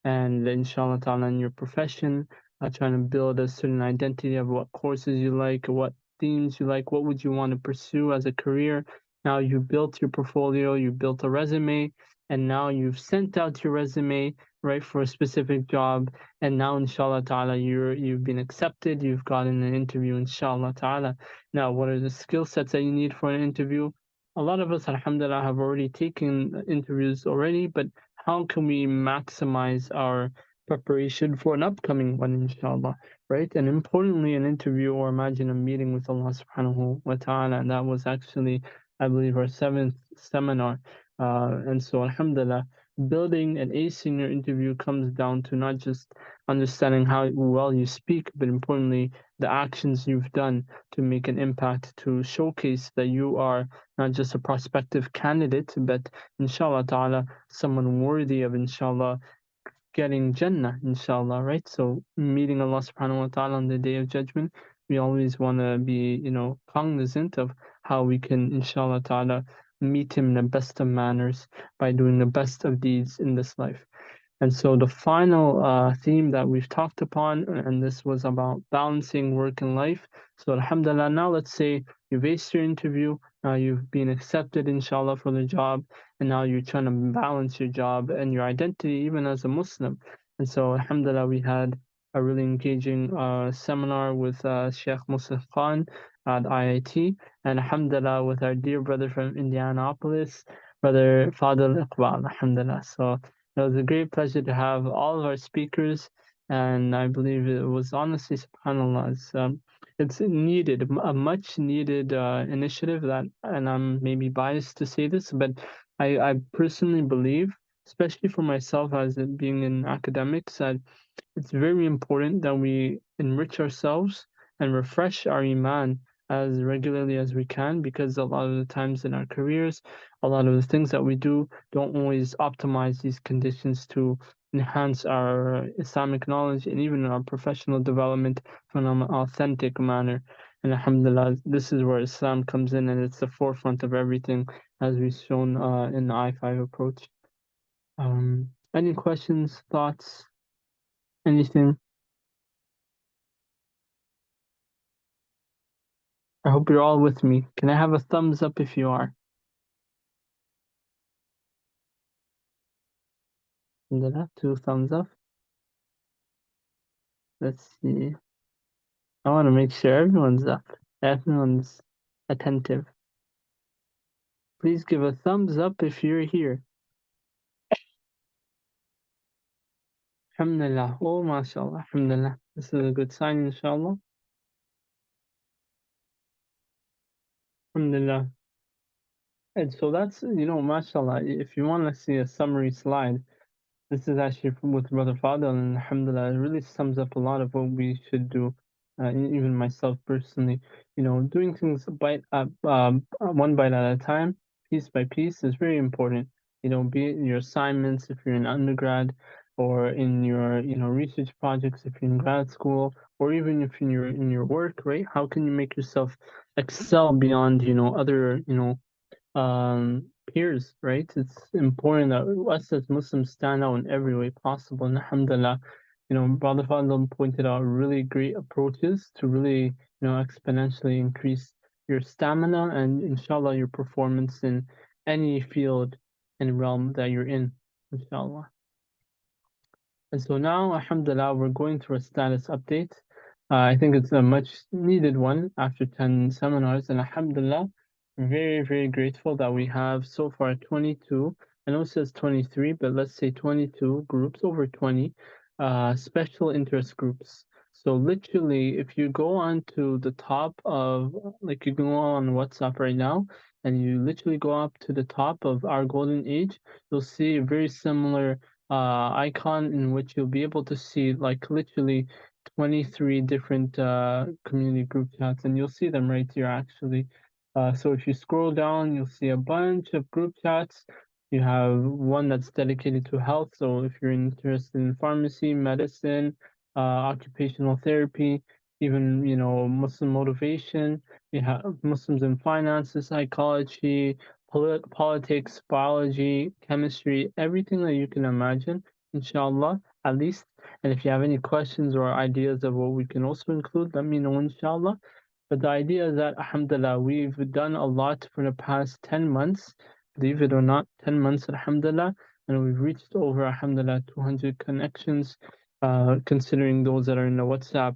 and inshallah ta'ala in your profession, trying to build a certain identity of what courses you like, what themes you like, what would you want to pursue as a career. Now you built your portfolio, you built a resume, and now you've sent out your resume, right, for a specific job, and now inshallah ta'ala you've been accepted, you've gotten an interview, inshallah ta'ala. Now what are the skill sets that you need for an interview? A lot of us, alhamdulillah, have already taken interviews already, but how can we maximize our preparation for an upcoming one, inshallah, right? And importantly, an interview, or imagine a meeting with Allah subhanahu wa ta'ala, and that was actually, I believe, our 7th seminar. And so alhamdulillah, building and acing your interview comes down to not just understanding how well you speak, but importantly, the actions you've done to make an impact, to showcase that you are not just a prospective candidate, but inshallah ta'ala, someone worthy of inshallah getting Jannah, inshallah, right? So meeting Allah subhanahu wa ta'ala on the day of judgment, we always want to be, cognizant of how we can, inshallah ta'ala, meet him in the best of manners by doing the best of deeds in this life. And so the final theme that we've talked upon, and this was about balancing work and life. So alhamdulillah, now let's say you've aced your interview, now you've been accepted inshallah for the job, and now you're trying to balance your job and your identity even as a Muslim. And so alhamdulillah, we had a really engaging seminar with Sheikh Musa Khan at IIT, and alhamdulillah with our dear brother from Indianapolis, Brother Fadil Iqbal, alhamdulillah. So it was a great pleasure to have all of our speakers, and I believe it was honestly, subhanAllah, it's needed, a much needed initiative that, and I'm maybe biased to say this, but I personally believe, especially for myself as it being in academics, that it's very important that we enrich ourselves and refresh our iman as regularly as we can, because a lot of the times in our careers, a lot of the things that we do don't always optimize these conditions to enhance our Islamic knowledge and even our professional development from an authentic manner. And alhamdulillah, this is where Islam comes in, and it's the forefront of everything, as we've shown in the I5 approach. Any questions, thoughts, anything? I hope you're all with me. Can I have a thumbs up if you are? Alhamdulillah, 2 thumbs up. Let's see. I want to make sure everyone's up. Everyone's attentive. Please give a thumbs up if you're here. Alhamdulillah. Oh, mashallah. Alhamdulillah. This is a good sign, inshallah. Alhamdulillah. And so that's, mashallah, if you want to see a summary slide, this is actually with Brother Fadil, and alhamdulillah, it really sums up a lot of what we should do, even myself personally. Doing things one bite at a time, piece by piece, is very important. Be it in your assignments if you're in undergrad, or in your research projects if you're in grad school, or even if you're in your work, right? How can you make yourself excel beyond other peers, right? It's important that us as Muslims stand out in every way possible. And alhamdulillah, Brother Fadl pointed out really great approaches to really, exponentially increase your stamina and inshallah your performance in any field and realm that you're in, inshallah. And so now, alhamdulillah, we're going through a status update. I think it's a much needed one after 10 seminars, and alhamdulillah, very, very grateful that we have so far 22. I know it says 23, but let's say 22 groups, over 20 special interest groups. So literally, if you go on to the top of, like you go on WhatsApp right now, and you literally go up to the top of our golden age, you'll see a very similar icon in which you'll be able to see like literally 23 different community group chats, and you'll see them right here actually. So if you scroll down, you'll see a bunch of group chats. You have one that's dedicated to health. So if you're interested in pharmacy, medicine, occupational therapy, even Muslim motivation, you have Muslims in finances, psychology, politics, biology, chemistry, everything that you can imagine, inshallah, at least. And if you have any questions or ideas of what we can also include, let me know, inshallah. But the idea is that, alhamdulillah, we've done a lot for the past 10 months, believe it or not, 10 months, alhamdulillah, and we've reached over, alhamdulillah, 200 connections, considering those that are in the WhatsApp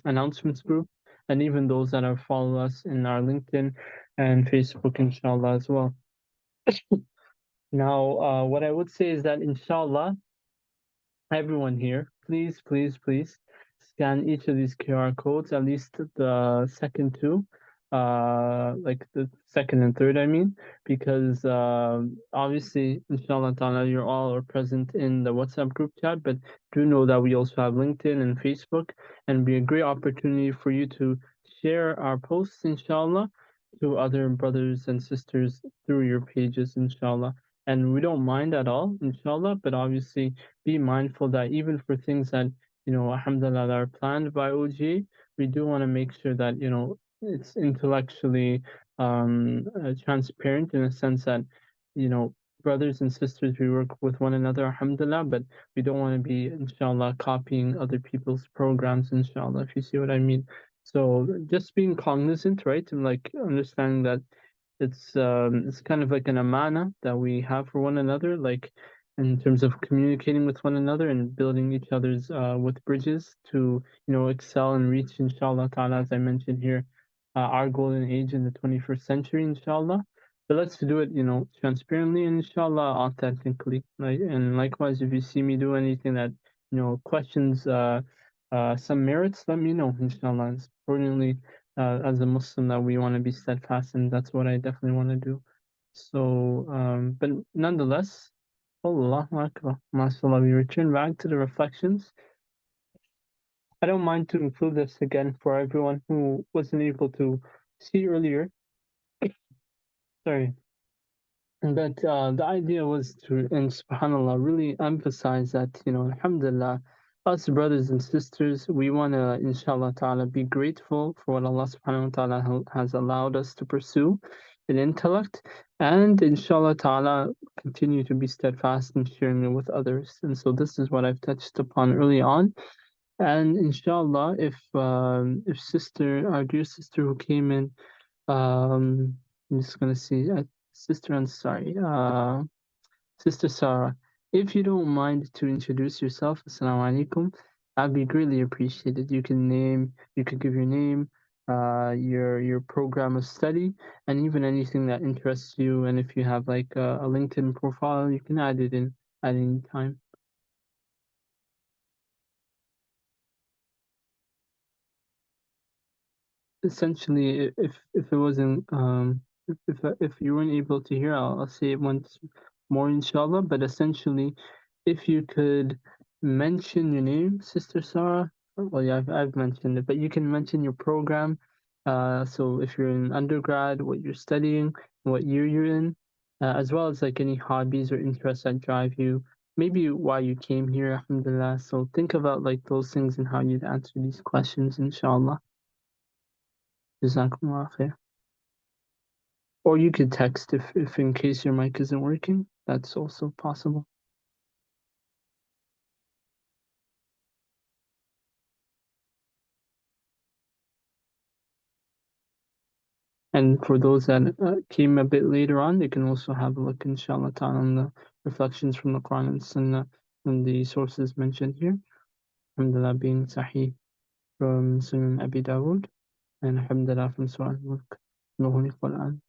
announcements group, and even those that have followed us in our LinkedIn and Facebook, inshallah, as well. Now, what I would say is that, inshallah, everyone here, please, please, please scan each of these QR codes, at least the second two, like the second and third, I mean, because obviously, inshallah ta'ala, you're all are present in the WhatsApp group chat, but do know that we also have LinkedIn and Facebook, and be a great opportunity for you to share our posts, inshallah, to other brothers and sisters through your pages, inshallah. And we don't mind at all, inshallah, but obviously be mindful that even for things that, alhamdulillah, that are planned by OG, we do want to make sure that, it's intellectually transparent in a sense that, brothers and sisters, we work with one another, alhamdulillah, but we don't want to be, inshallah, copying other people's programs, inshallah, if you see what I mean. So just being cognizant, right? And like understanding that it's kind of like an amana that we have for one another, like in terms of communicating with one another and building each other's with bridges to excel and reach, inshallah ta'ala, as I mentioned here, our golden age in the 21st century, inshallah. But let's do it, transparently and inshallah authentically. Right? And likewise, if you see me do anything that questions some merits, let me know, inshallah. And importantly, as a Muslim, that we want to be steadfast, and that's what I definitely want to do. So, but nonetheless, Allahu Akbar, mashallah, we return back to the reflections. I don't mind to include this again for everyone who wasn't able to see earlier. Sorry. But the idea was to, and subhanAllah, really emphasize that, alhamdulillah, us brothers and sisters, we want to, inshallah ta'ala, be grateful for what Allah subhanahu wa ta'ala has allowed us to pursue in intellect, and inshallah ta'ala, continue to be steadfast in sharing it with others. And so this is what I've touched upon early on. And inshallah, if our dear sister who came in, I'm just gonna see, Sister Ansari, Sister Sarah, if you don't mind to introduce yourself, Assalamu alaikum, I'd be greatly appreciated. You could give your name, your program of study, and even anything that interests you. And if you have like a LinkedIn profile, you can add it in at any time. Essentially, if it wasn't if you weren't able to hear, I'll say it once more, inshallah. But essentially, if you could mention your name, Sister Sarah. Well, yeah, I've mentioned it, but you can mention your program. So if you're in undergrad, what you're studying, what year you're in, as well as like any hobbies or interests that drive you. Maybe why you came here, alhamdulillah. So think about like those things and how you'd answer these questions, inshallah. Jazakumullah khair. Or you could text if in case your mic isn't working. That's also possible. And for those that came a bit later on, they can also have a look, inshallah ta'ala, on the reflections from the Quran and Sunnah and the sources mentioned here. Alhamdulillah being Sahih from Sunan Abi Dawud, and Alhamdulillah from Surah Al-Mulk, the Holy Quran.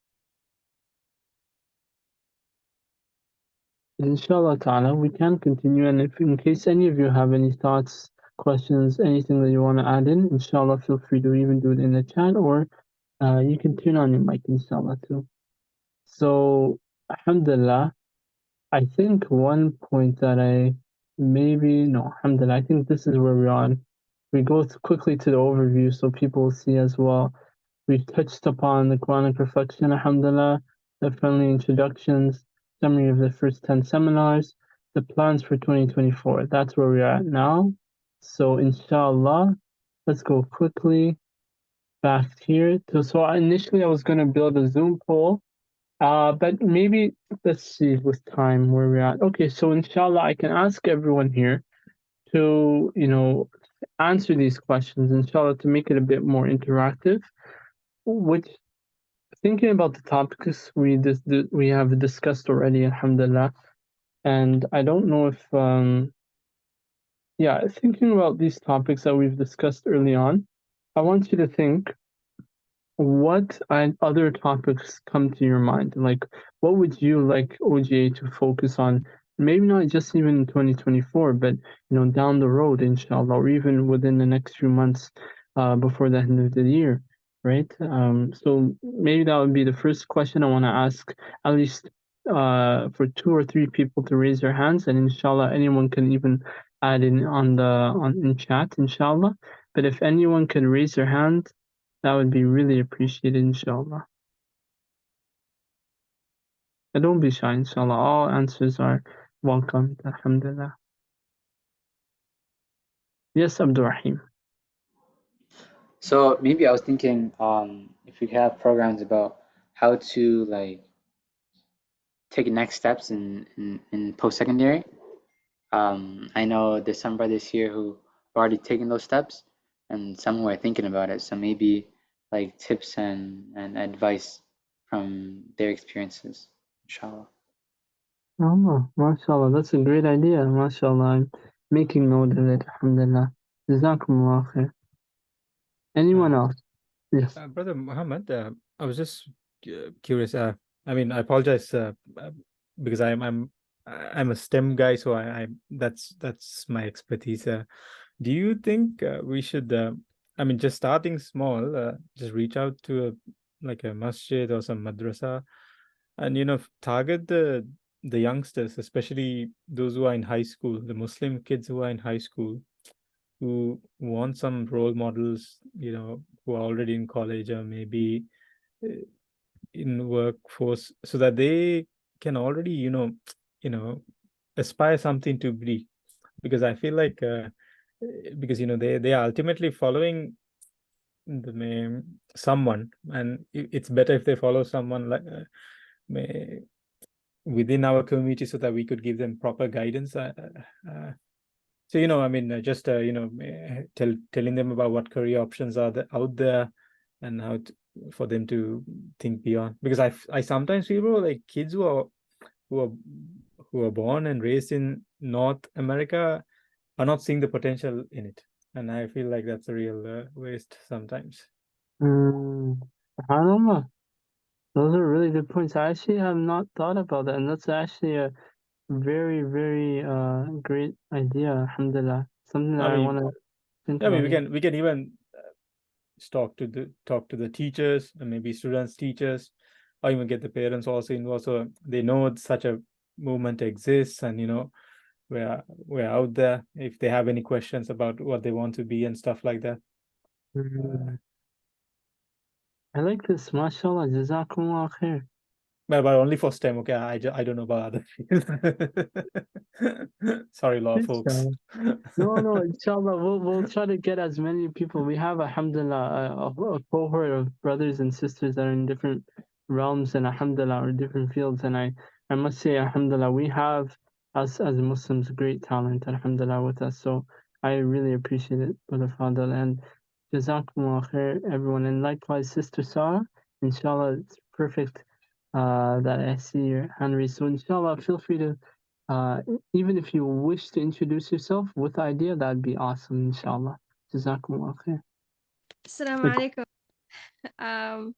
Inshallah ta'ala, we can continue, and if in case any of you have any thoughts, questions, anything that you want to add in, inshallah, feel free to even do it in the chat, or you can turn on your mic, inshallah, too. So, alhamdulillah, I think one point that alhamdulillah, I think this is where we're on. we go quickly to the overview so people will see as well. We've touched upon the Quranic reflection, alhamdulillah, the friendly introductions, summary of the first 10 seminars, the plans for 2024. That's where we're at now. So inshallah, let's go quickly back here. So initially I was going to build a Zoom poll, but maybe let's see with time where we're at. Okay, so inshallah I can ask everyone here to, answer these questions, inshallah, to make it a bit more interactive. Which, thinking about the topics we have discussed already, alhamdulillah, and I don't know if thinking about these topics that we've discussed early on, I want you to think what other topics come to your mind. Like, what would you like OGA to focus on? Maybe not just even in 2024, but down the road, inshallah, or even within the next few months before the end of the year, right? So maybe that would be the first question I want to ask, at least for 2 or 3 people to raise their hands, and inshallah, anyone can even add in in chat, inshallah. But if anyone can raise their hand, that would be really appreciated, inshallah. And don't be shy, inshallah. All answers are welcomed, alhamdulillah. Yes, Abdul Rahim. So maybe I was thinking if we have programs about how to like take next steps in post-secondary. I know there's some brothers here who have already taken those steps and some who are thinking about it. So maybe like tips and advice from their experiences, inshallah. MashaAllah, that's a great idea, MashaAllah. I'm making note of it, alhamdulillah. Jazakumullah khair. Anyone else? Yes. Brother Muhammad, I was just curious. I mean, I apologize because I'm a STEM guy, so that's my expertise. Do you think we should? I mean, just starting small, just reach out to a masjid or some madrasa, and target the youngsters, especially those who are in high school, the Muslim kids who are in high school, who want some role models, who are already in college or maybe in workforce, so that they can already, aspire something to be. Because I feel like, because they are ultimately following someone, and it's better if they follow someone like within our community, so that we could give them proper guidance. So I mean, just telling them about what career options are out there, and how for them to think beyond. Because I sometimes feel like kids who are born and raised in North America are not seeing the potential in it, and I feel like that's a real waste sometimes. SubhanAllah. Those are really good points. I actually have not thought about that, and that's actually a very, very great idea, alhamdulillah. Something that I want to think about. I mean, we can even talk to the teachers, and maybe students, teachers, or even get the parents also involved, so they know such a movement exists, and we're out there if they have any questions about what they want to be and stuff like that. I like this, mashallah, jazakumullah khair. But only for STEM, okay? I don't know about other fields. Sorry, law folks. No, inshallah, we'll try to get as many people. We have, alhamdulillah, a cohort of brothers and sisters that are in different realms and alhamdulillah, or different fields. And I must say, alhamdulillah, we have, us as Muslims, great talent, alhamdulillah, with us. So I really appreciate it, Brother Fadl. And jazakumullah khair, everyone. And likewise, Sister Sarah, inshallah, it's perfect that I see your hand raised. So inshallah, feel free to, even if you wish to introduce yourself with the idea, that'd be awesome, inshallah. Jazakumullah khair. Assalamu alaikum.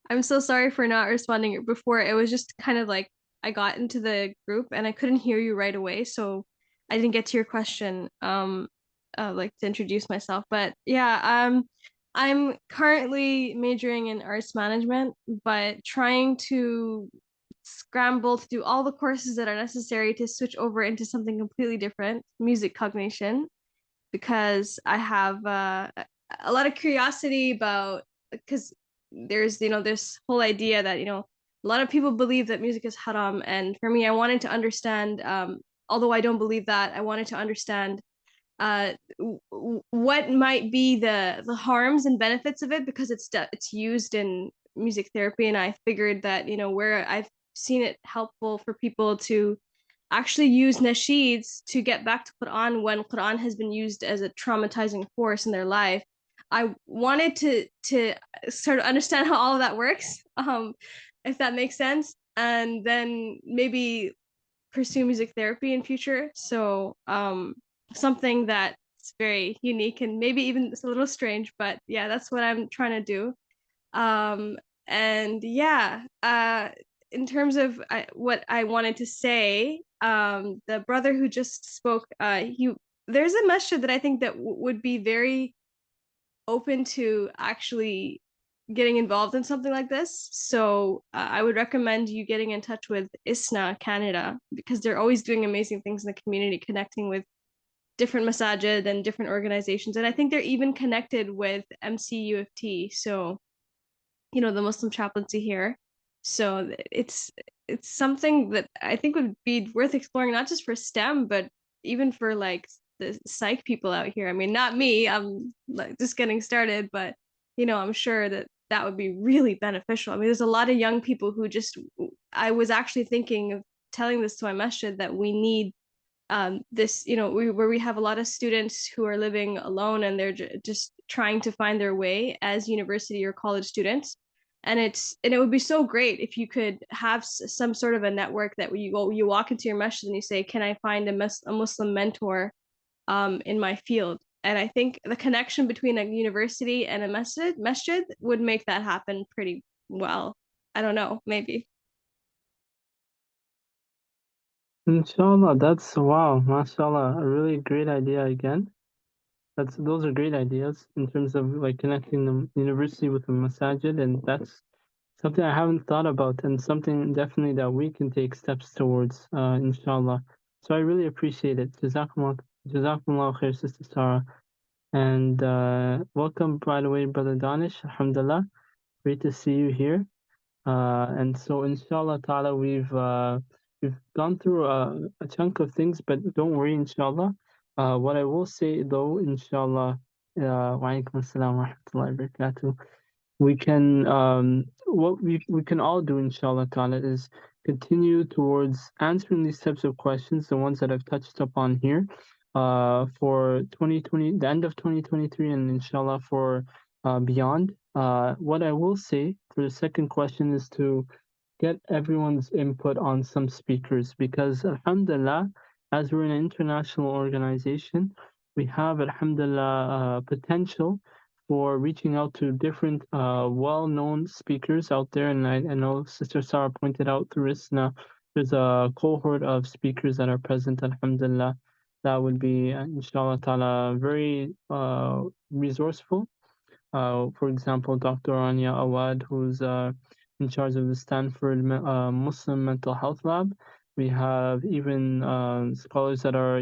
I'm so sorry for not responding before. It was just kind of like I got into the group and I couldn't hear you right away, so I didn't get to your question. Like to introduce myself, but yeah, I'm currently majoring in arts management, but trying to scramble to do all the courses that are necessary to switch over into something completely different, music cognition, because I have a lot of curiosity about, because there's this whole idea that a lot of people believe that music is haram, and for me, I wanted to understand. Although I don't believe that, I wanted to understand what might be the harms and benefits of it, because it's used in music therapy, and I figured that where I've seen it helpful for people to actually use nasheeds to get back to Quran when Quran has been used as a traumatizing force in their life. I wanted to sort of understand how all of that works, if that makes sense, and then maybe pursue music therapy in future. So something that's very unique and maybe even it's a little strange, but yeah, that's what I'm trying to do. And yeah, in terms of what I wanted to say, the brother who just spoke, there's a masjid that I think that would be very open to actually getting involved in something like this. So I would recommend you getting in touch with ISNA Canada, because they're always doing amazing things in the community, connecting with different masajid and different organizations. And I think they're even connected with MCUFT. So, the Muslim chaplaincy here. So it's something that I think would be worth exploring, not just for STEM, but even for like the psych people out here. I mean, not me, I'm like just getting started, but I'm sure that would be really beneficial. I mean, there's a lot of young people who I was actually thinking of telling this to my masjid that we need this, where we have a lot of students who are living alone, and they're just trying to find their way as university or college students. And it would be so great if you could have some sort of a network that you walk into your masjid and you say, can I find a Muslim mentor in my field? And I think the connection between a university and a masjid would make that happen pretty well. I don't know, maybe. Inshallah, that's wow, mashallah, a really great idea again. Those are great ideas in terms of like connecting the university with the masajid, and that's something I haven't thought about, and something definitely that we can take steps towards, inshallah. So I really appreciate it. Jazakumullah khair, Sister Sarah. And welcome, by the way, Brother Danish. Alhamdulillah. Great to see you here. And so, inshallah ta'ala, we've gone through a chunk of things, but don't worry, inshallah. What I will say, though, inshallah, wa alaikum assalam wa rahmatullahi wa barakatuh. We can, what we can all do, inshallah ta'ala, is continue towards answering these types of questions, the ones that I've touched upon here, for 2020, the end of 2023, and inshallah for beyond. What I will say for the second question is to get everyone's input on some speakers, because alhamdulillah, as we're an international organization, we have alhamdulillah potential for reaching out to different well-known speakers out there. And I know Sister Sarah pointed out through ISNA, there's a cohort of speakers that are present, alhamdulillah. That would be inshallah ta'ala very resourceful. For example, Dr. Anya Awad, who's in charge of the Stanford Muslim Mental Health Lab. We have even scholars that are,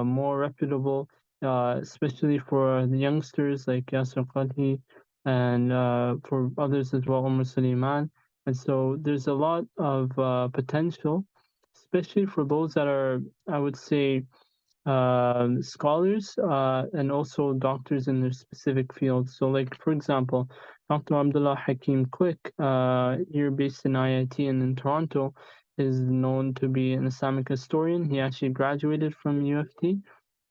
more reputable, especially for the youngsters like Yasser Qadhi, and for others as well, Umar Suleiman. And so there's a lot of potential, especially for those that are, I would say, scholars and also doctors in their specific fields. So, like for example, Dr. Abdullah Hakim Quick, here based in IIT and in Toronto, is known to be an Islamic historian. He actually graduated from UFT,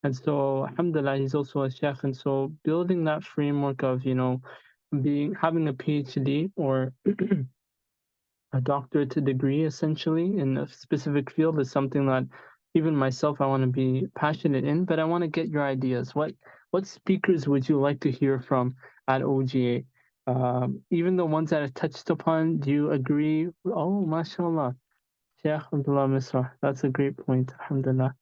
and so alhamdulillah, he's also a sheikh. And so building that framework of having a PhD or a doctorate degree essentially in a specific field is something that even myself I want to be passionate in. But I want to get your ideas. What speakers would you like to hear from at OGA? Even the ones that I touched upon, do you agree? Oh, mashallah, Sheikh Abdullah Misra. That's a great point. Alhamdulillah.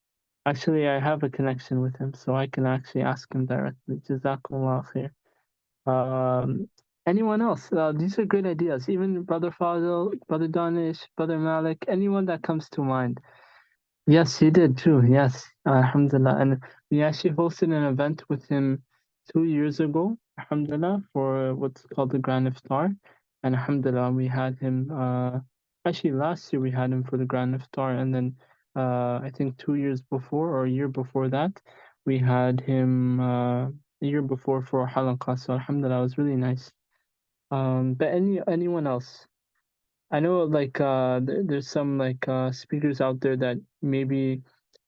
Actually, I have a connection with him, so I can actually ask him directly. Jazakumullah khair. Anyone else? These are great ideas. Even Brother Fadil, Brother Danish, Brother Malik, anyone that comes to mind. Yes, he did too. Yes, alhamdulillah. And we actually hosted an event with him 2 years ago, alhamdulillah, for what's called the Grand Iftar. And alhamdulillah, we had him, actually last year we had him for the Grand Iftar. And then I think 2 years before or a year before that, we had him a year before for halaqah. So alhamdulillah, it was really nice. But anyone else? I know like there's some like speakers out there that maybe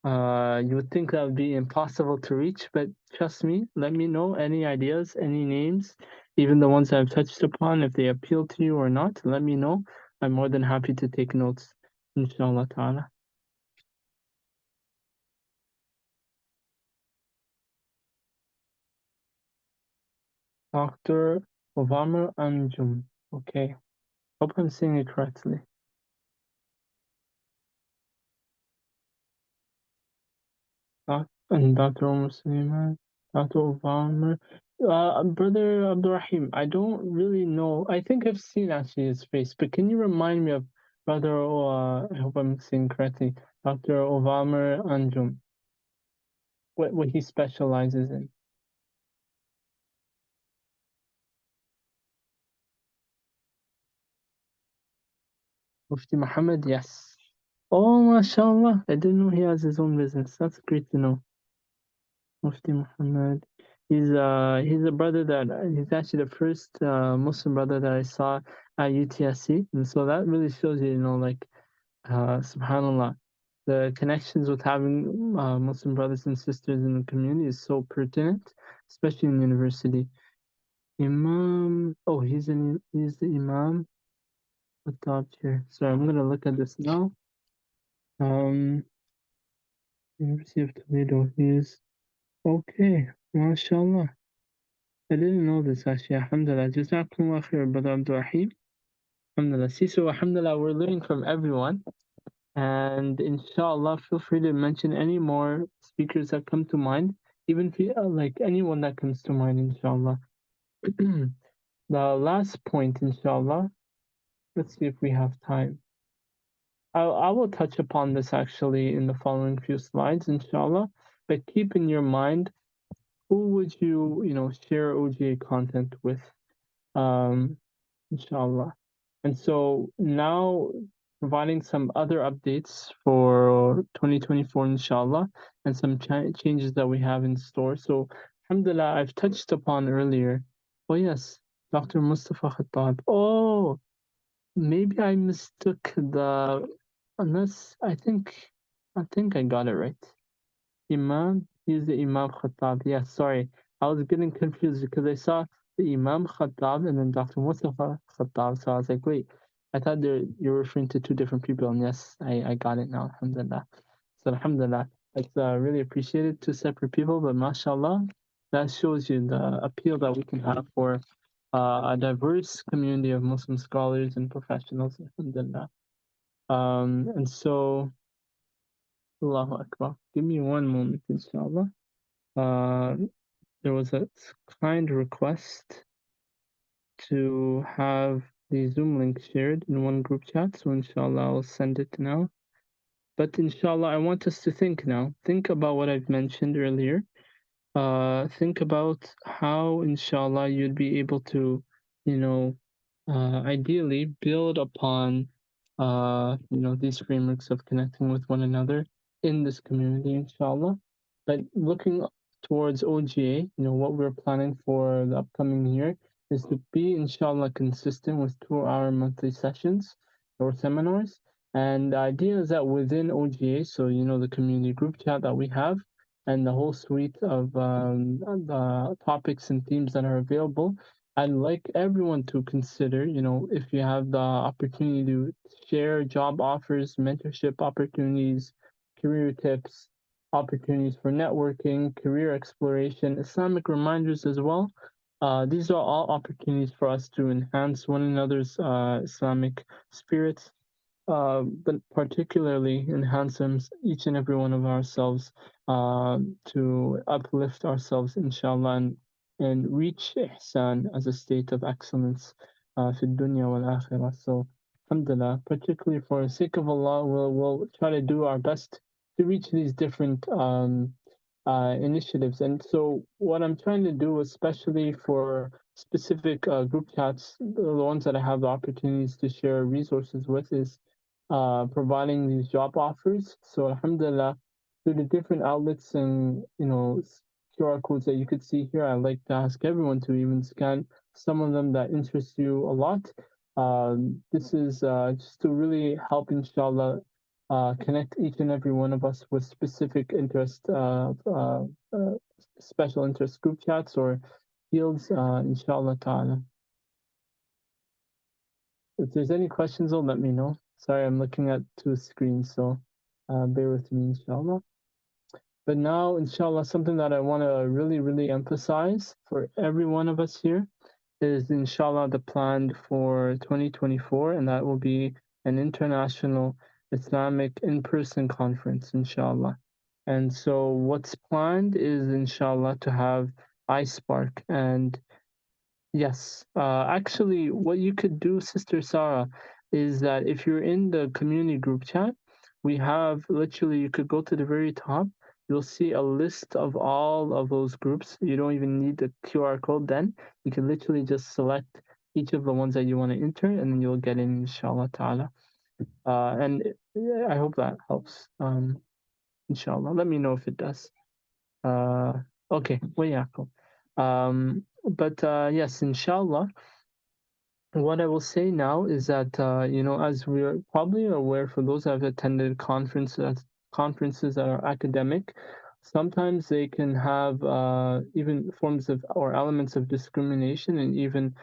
you would think that would be impossible to reach, but trust me, let me know any ideas, any names, even the ones I've touched upon, if they appeal to you or not, let me know. I'm more than happy to take notes, inshallah ta'ala. Dr. Obama Anjum. Okay. Hope I'm saying it correctly. And Dr. Omar Suleiman, Dr. Obama, Brother Abdurrahim, I don't really know. I think I've seen actually his face, but can you remind me of Brother, I hope I'm saying correctly, Dr. Obama Anjum, what he specializes in? Mufti Muhammad, yes. Oh, mashallah. I didn't know he has his own business. That's great to know. Mufti Muhammad. He's a brother that he's actually the first Muslim brother that I saw at UTSC, and so that really shows you, like, subhanallah, the connections with having Muslim brothers and sisters in the community is so pertinent, especially in university. Imam, oh, he's the Imam at the top here. Sorry, I'm gonna look at this now. University of Toledo. He's okay, mashallah. I didn't know this actually. Alhamdulillah. Jazakumullah khair, Brother Abdurrahim. Alhamdulillah. See, so alhamdulillah, we're learning from everyone. And inshallah, feel free to mention any more speakers that come to mind, even if like anyone that comes to mind, inshallah. The last point, inshallah, let's see if we have time. I will touch upon this actually in the following few slides, inshallah. But keep in your mind, who would you, share OGA content with? Inshallah. And so now providing some other updates for 2024, inshallah, and some changes that we have in store. So, alhamdulillah, I've touched upon earlier. Oh, yes, Dr. Mustafa Khattab. Oh, maybe I mistook unless I think I got it right. Imam, he's the Imam Khattab. Yeah, sorry. I was getting confused because I saw the Imam Khattab and then Dr. Mustafa Khattab. So I was like, wait, I thought you're referring to two different people. And yes, I got it now. Alhamdulillah. So alhamdulillah. It's really appreciated, two separate people, but mashallah, that shows you the appeal that we can have for a diverse community of Muslim scholars and professionals. Alhamdulillah. And so Allahu Akbar. Give me one moment, inshallah. There was a kind request to have the Zoom link shared in one group chat, so inshallah I'll send it now. But inshallah, I want us to think now. Think about what I've mentioned earlier. Think about how, inshallah, you'd be able to, ideally build upon, these frameworks of connecting with one another in this community, inshallah. But looking towards OGA, what we're planning for the upcoming year is to be, inshallah, consistent with 2-hour monthly sessions or seminars. And the idea is that within OGA, so, the community group chat that we have, and the whole suite of the topics and themes that are available, I'd like everyone to consider, if you have the opportunity to share job offers, mentorship opportunities, career tips, opportunities for networking, career exploration, Islamic reminders as well. These are all opportunities for us to enhance one another's Islamic spirits, but particularly enhance each and every one of ourselves to uplift ourselves, inshallah, and reach ihsan as a state of excellence fi dunya wal akhirah. So, alhamdulillah, particularly for the sake of Allah, we'll try to do our best reach these different initiatives. And so what I'm trying to do, especially for specific group chats, the ones that I have the opportunities to share resources with, is providing these job offers. So alhamdulillah, through the different outlets and QR codes that you could see here, I'd like to ask everyone to even scan some of them that interest you a lot. This is just to really help, inshallah, connect each and every one of us with specific interest, special interest group chats or fields, inshallah ta'ala. If there's any questions, let me know. Sorry, I'm looking at two screens, so bear with me, inshallah. But now, inshallah, something that I want to really, really emphasize for every one of us here is, inshallah, the plan for 2024, and that will be an international Islamic in-person conference, inshallah. And so what's planned is, inshallah, to have iSpark. And yes, actually, what you could do, Sister Sarah, is that if you're in the community group chat, we have literally, you could go to the very top, you'll see a list of all of those groups. You don't even need the QR code then. You can literally just select each of the ones that you want to enter, and then you'll get in, inshallah ta'ala. And I hope that helps. Inshallah. Let me know if it does. Okay, well, yeah, cool. But yes, inshallah, what I will say now is that, as we're probably aware, for those that have attended conferences that are academic, sometimes they can have even forms of or elements of discrimination, and even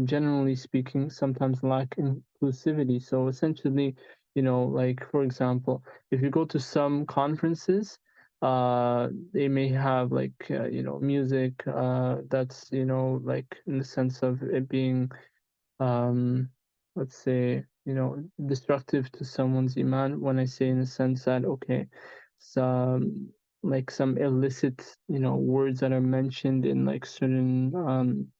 generally speaking, sometimes lack inclusivity. So essentially, like for example, if you go to some conferences, they may have like music that's like in the sense of it being let's say, destructive to someone's iman. When I say in the sense that, okay, some like some illicit, words that are mentioned in like certain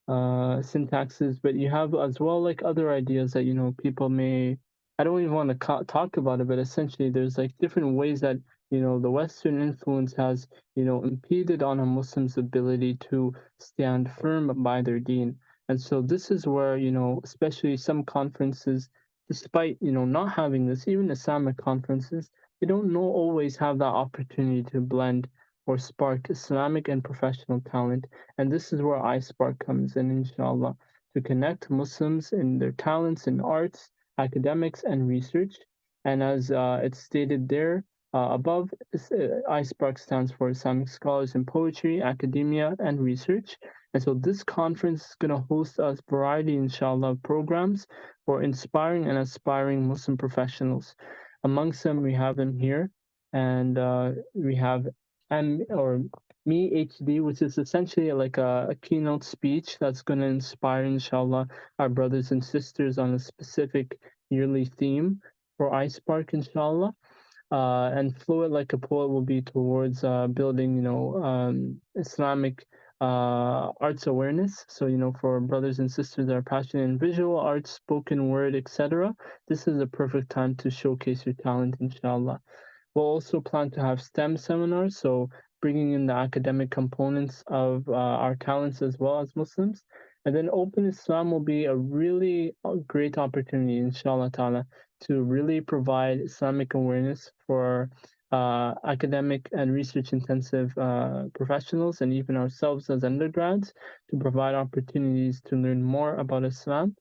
syntaxes, but you have as well like other ideas that people may. I don't even want to talk about it, but essentially there's like different ways that the Western influence has impeded on a Muslim's ability to stand firm by their deen. And so this is where especially some conferences, despite not having this, even Islamic conferences, they don't always have that opportunity to blend or spark Islamic and professional talent. And this is where iSpark comes in, inshallah, to connect Muslims in their talents in arts, academics, and research. And as it's stated there above, iSpark stands for Islamic Scholars in Poetry, Academia, and Research. And so this conference is going to host a variety, inshallah, of programs for inspiring and aspiring Muslim professionals. Amongst them, we have them here. And we have Me HD, which is essentially like a keynote speech that's going to inspire, inshallah, our brothers and sisters on a specific yearly theme for iSpark, inshallah. And Fluid Like a Poet will be towards building, Islamic arts awareness. So, for brothers and sisters that are passionate in visual arts, spoken word, etc., this is a perfect time to showcase your talent, inshallah. We'll also plan to have STEM seminars, so bringing in the academic components of our talents as well as Muslims. And then Open Islam will be a really great opportunity, inshallah ta'ala, to really provide Islamic awareness for academic and research intensive professionals and even ourselves as undergrads, to provide opportunities to learn more about Islam.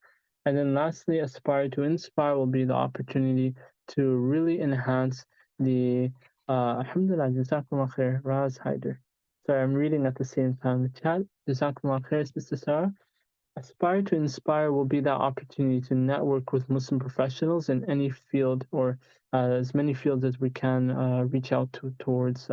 And then lastly, Aspire to Inspire will be the opportunity to really enhance the Alhamdulillah, Jazakumullah khair, Raz Haider. Sorry, I'm reading at the same time the chat. Jazakumullah khair, Sister Sarah. Aspire to Inspire will be that opportunity to network with Muslim professionals in any field, or as many fields as we can reach out towards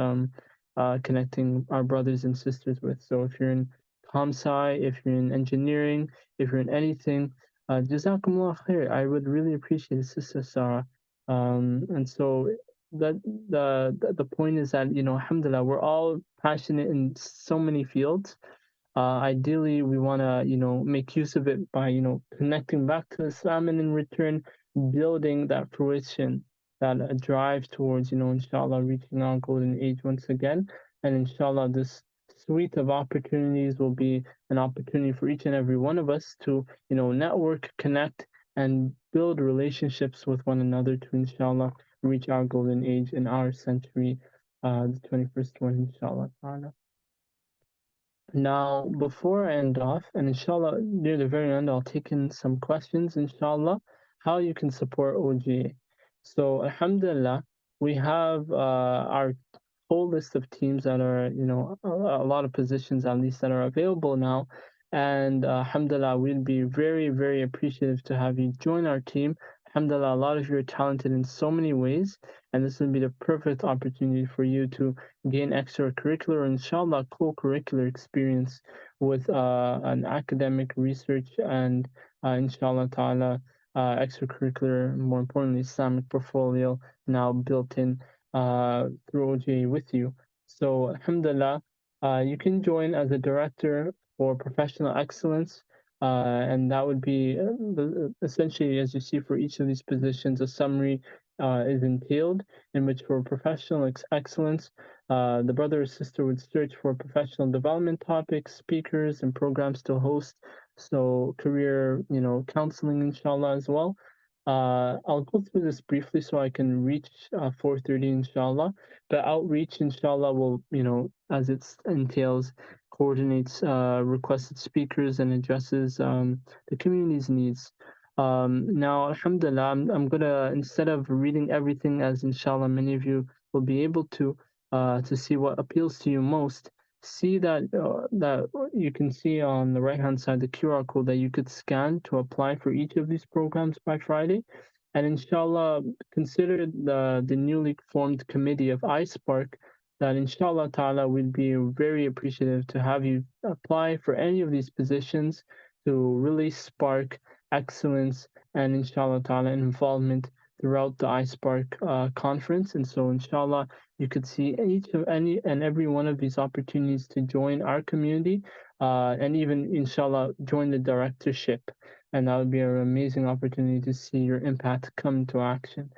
connecting our brothers and sisters with. So if you're in ComSci, if you're in engineering, if you're in anything, Jazakumullah khair. I would really appreciate it, Sister Sarah. And so that the point is that alhamdulillah, we're all passionate in so many fields. Ideally we want to make use of it by connecting back to Islam, and in return building that fruition that drive towards, inshallah, reaching our golden age once again. And inshallah, this suite of opportunities will be an opportunity for each and every one of us to, network, connect, and build relationships with one another to, inshallah, reach our golden age in our century, the 21st one, inshallah. Now, before I end off, and inshallah, near the very end, I'll take in some questions, inshallah, how you can support OGA. So, alhamdulillah, we have our whole list of teams that are, a lot of positions at least that are available now. And alhamdulillah, we'd be very, very appreciative to have you join our team. Alhamdulillah, a lot of you are talented in so many ways, and this would be the perfect opportunity for you to gain extracurricular, inshallah, co-curricular experience with an academic research and inshallah ta'ala extracurricular, more importantly, Islamic portfolio now built in through OGA with you. So alhamdulillah, you can join as a director for professional excellence. And that would be essentially, as you see, for each of these positions, a summary is entailed, in which for professional excellence, the brother or sister would search for professional development topics, speakers, and programs to host. So career, counseling, inshallah, as well. I'll go through this briefly so I can reach 4:30, inshallah. But outreach, inshallah, will, as it entails, coordinates requested speakers and addresses the community's needs. Now, alhamdulillah, I'm gonna, instead of reading everything, as inshallah many of you will be able to see what appeals to you most, see that you can see on the right hand side the QR code that you could scan to apply for each of these programs by Friday. And inshallah, consider the newly formed committee of iSpark, that inshallah ta'ala we'd be very appreciative to have you apply for any of these positions to really spark excellence and inshallah ta'ala involvement throughout the iSpark conference. And so inshallah, you could see each of any and every one of these opportunities to join our community and even inshallah join the directorship. And that would be an amazing opportunity to see your impact come to action.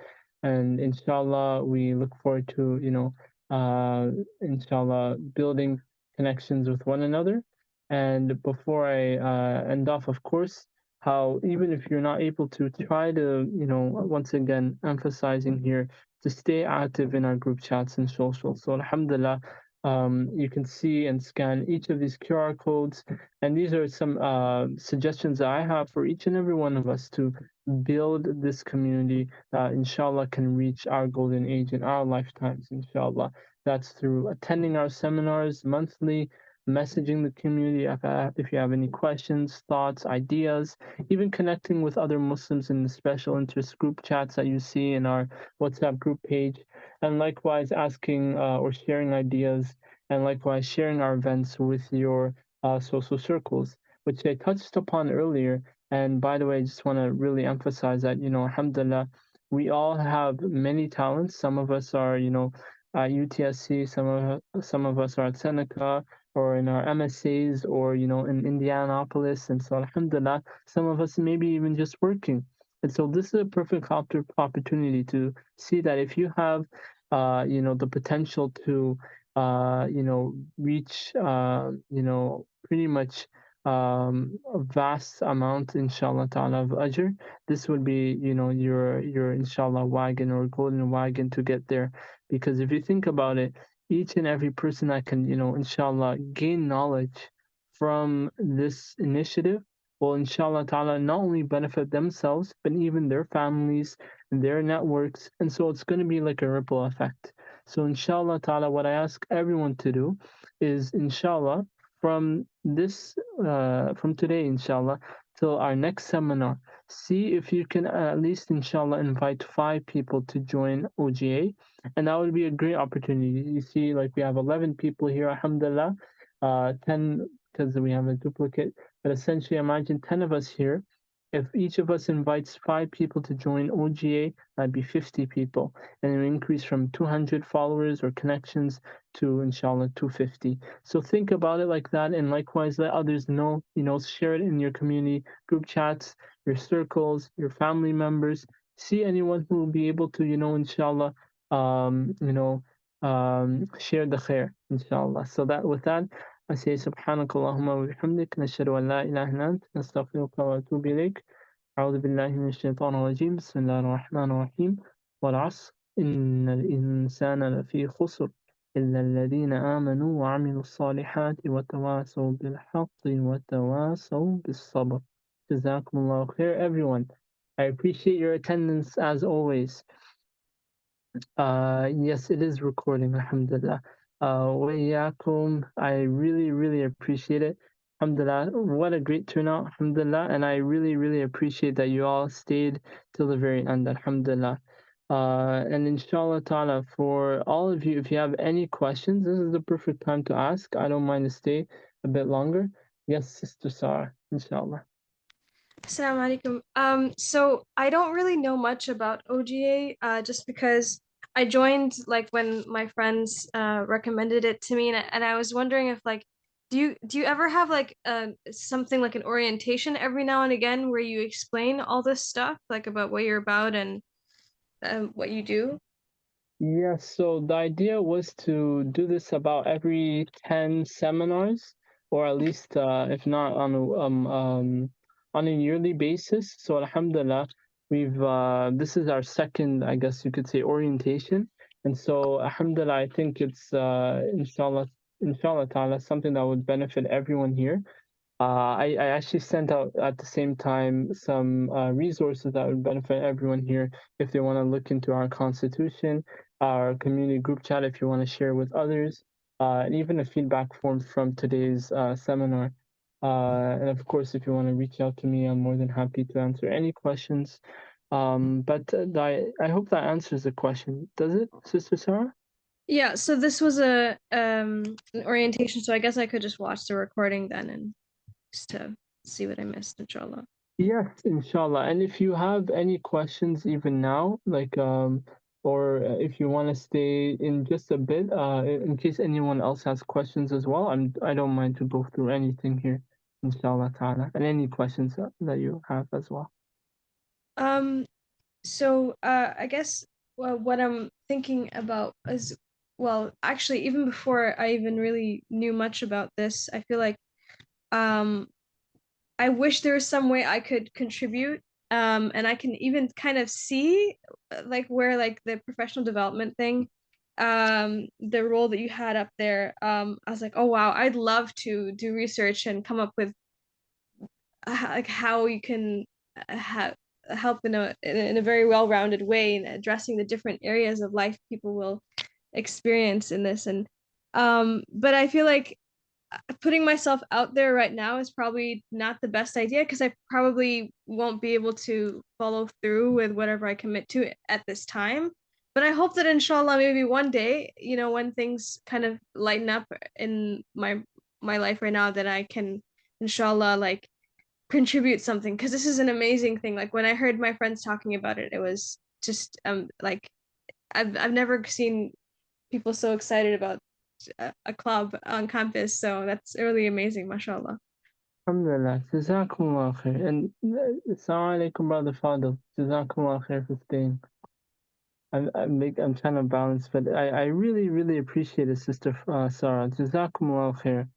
And inshallah, we look forward to, inshallah, building connections with one another. And before I end off, of course, how even if you're not able to, try to, once again, emphasizing here, to stay active in our group chats and socials. So alhamdulillah, you can see and scan each of these QR codes. And these are some suggestions that I have for each and every one of us to build this community that inshallah can reach our golden age in our lifetimes, inshallah. That's through attending our seminars monthly, messaging the community if you have any questions, thoughts, ideas, even connecting with other Muslims in the special interest group chats that you see in our WhatsApp group page, and likewise asking or sharing ideas, and likewise sharing our events with your social circles, which I touched upon earlier. And by the way, I just want to really emphasize that, alhamdulillah, we all have many talents. Some of us are, at UTSC, some of us are at Seneca, or in our MSAs, or in Indianapolis. And so alhamdulillah, some of us maybe even just working. And so this is a perfect opportunity to see that if you have the potential to reach pretty much a vast amount, inshallah ta'ala, of ajr, this would be your inshallah wagon or golden wagon to get there. Because if you think about it, each and every person that can, inshallah, gain knowledge from this initiative will, inshallah ta'ala, not only benefit themselves, but even their families, their networks. And so it's going to be like a ripple effect. So, inshallah ta'ala, what I ask everyone to do is, inshallah, from today, inshallah, till our next seminar, see if you can at least, inshallah, invite 5 people to join OGA. And that would be a great opportunity. You see, like we have 11 people here, alhamdulillah, 10 because we have a duplicate. But essentially, imagine 10 of us here. If each of us invites 5 people to join OGA, that'd be 50 people. And it will increase from 200 followers or connections to, inshallah, 250. So think about it like that. And likewise, let others know, share it in your community group chats, your circles, your family members. see anyone who will be able to, inshallah, share the khair, inshallah. So that with that, I say subhanak Allahumma wa bihamdik, nashhadu an la ilaha illa ant, nastaghfiruka wa atubu ilayk. أعوذ بالله من الشيطان الرجيم بسم الله الرحمن الرحيم والعصر إن الإنسان لفي خسر إلا الذين آمنوا وعملوا الصالحات وتواصوا بالحق وتواصوا بالصبر. جزاكم الله خير, everyone. I appreciate your attendance as always. Yes, it is recording, alhamdulillah. وإياكم, I really, really appreciate it. Alhamdulillah, what a great turnout, alhamdulillah, and I really, really appreciate that you all stayed till the very end, alhamdulillah. And inshallah ta'ala, for all of you, if you have any questions, this is the perfect time to ask. I don't mind to stay a bit longer. Yes, Sister Sarah, inshallah. Assalamu alaikum. So I don't really know much about OGA, just because I joined like when my friends recommended it to me, and I was wondering if like, do you ever have like something like an orientation every now and again where you explain all this stuff like about what you're about and what you do? Yes, so the idea was to do this about every 10 seminars, or at least if not on a yearly basis. So alhamdulillah, we've this is our second, I guess you could say, orientation. And so alhamdulillah, I think it's inshallah ta'ala, something that would benefit everyone here. I actually sent out at the same time some resources that would benefit everyone here if they want to look into our constitution, our community group chat if you want to share with others, and even a feedback form from today's seminar. And of course, if you want to reach out to me, I'm more than happy to answer any questions. But I hope that answers the question. Does it, Sister Sarah? Yeah, so this was an orientation, so I guess I could just watch the recording then and just to see what I missed, inshallah. Yes, inshallah. And if you have any questions even now, like or if you want to stay in just a bit, in case anyone else has questions as well, I don't mind to go through anything here, inshallah ta'ala, and any questions that you have as well. So I guess what I'm thinking about is, well, actually, even before I even really knew much about this, I feel like I wish there was some way I could contribute. And I can even kind of see like where like the professional development thing, the role that you had up there. I was like, oh wow, I'd love to do research and come up with like how you can help in a very well-rounded way in addressing the different areas of life people will experience in this. And but I feel like putting myself out there right now is probably not the best idea because I probably won't be able to follow through with whatever I commit to at this time. But I hope that inshallah maybe one day, you know, when things kind of lighten up in my life right now, that I can inshallah like contribute something, because this is an amazing thing. Like when I heard my friends talking about it, it was just like I've never seen people so excited about a club on campus, so that's really amazing, mashallah. Alhamdulillah, Jazakumullah khair. And Assalamu alaikum, Brother Fadil. Jazakumullah khair for staying. I'm trying to balance, but I really, really appreciate it, Sister Sarah. Jazakumullah khair.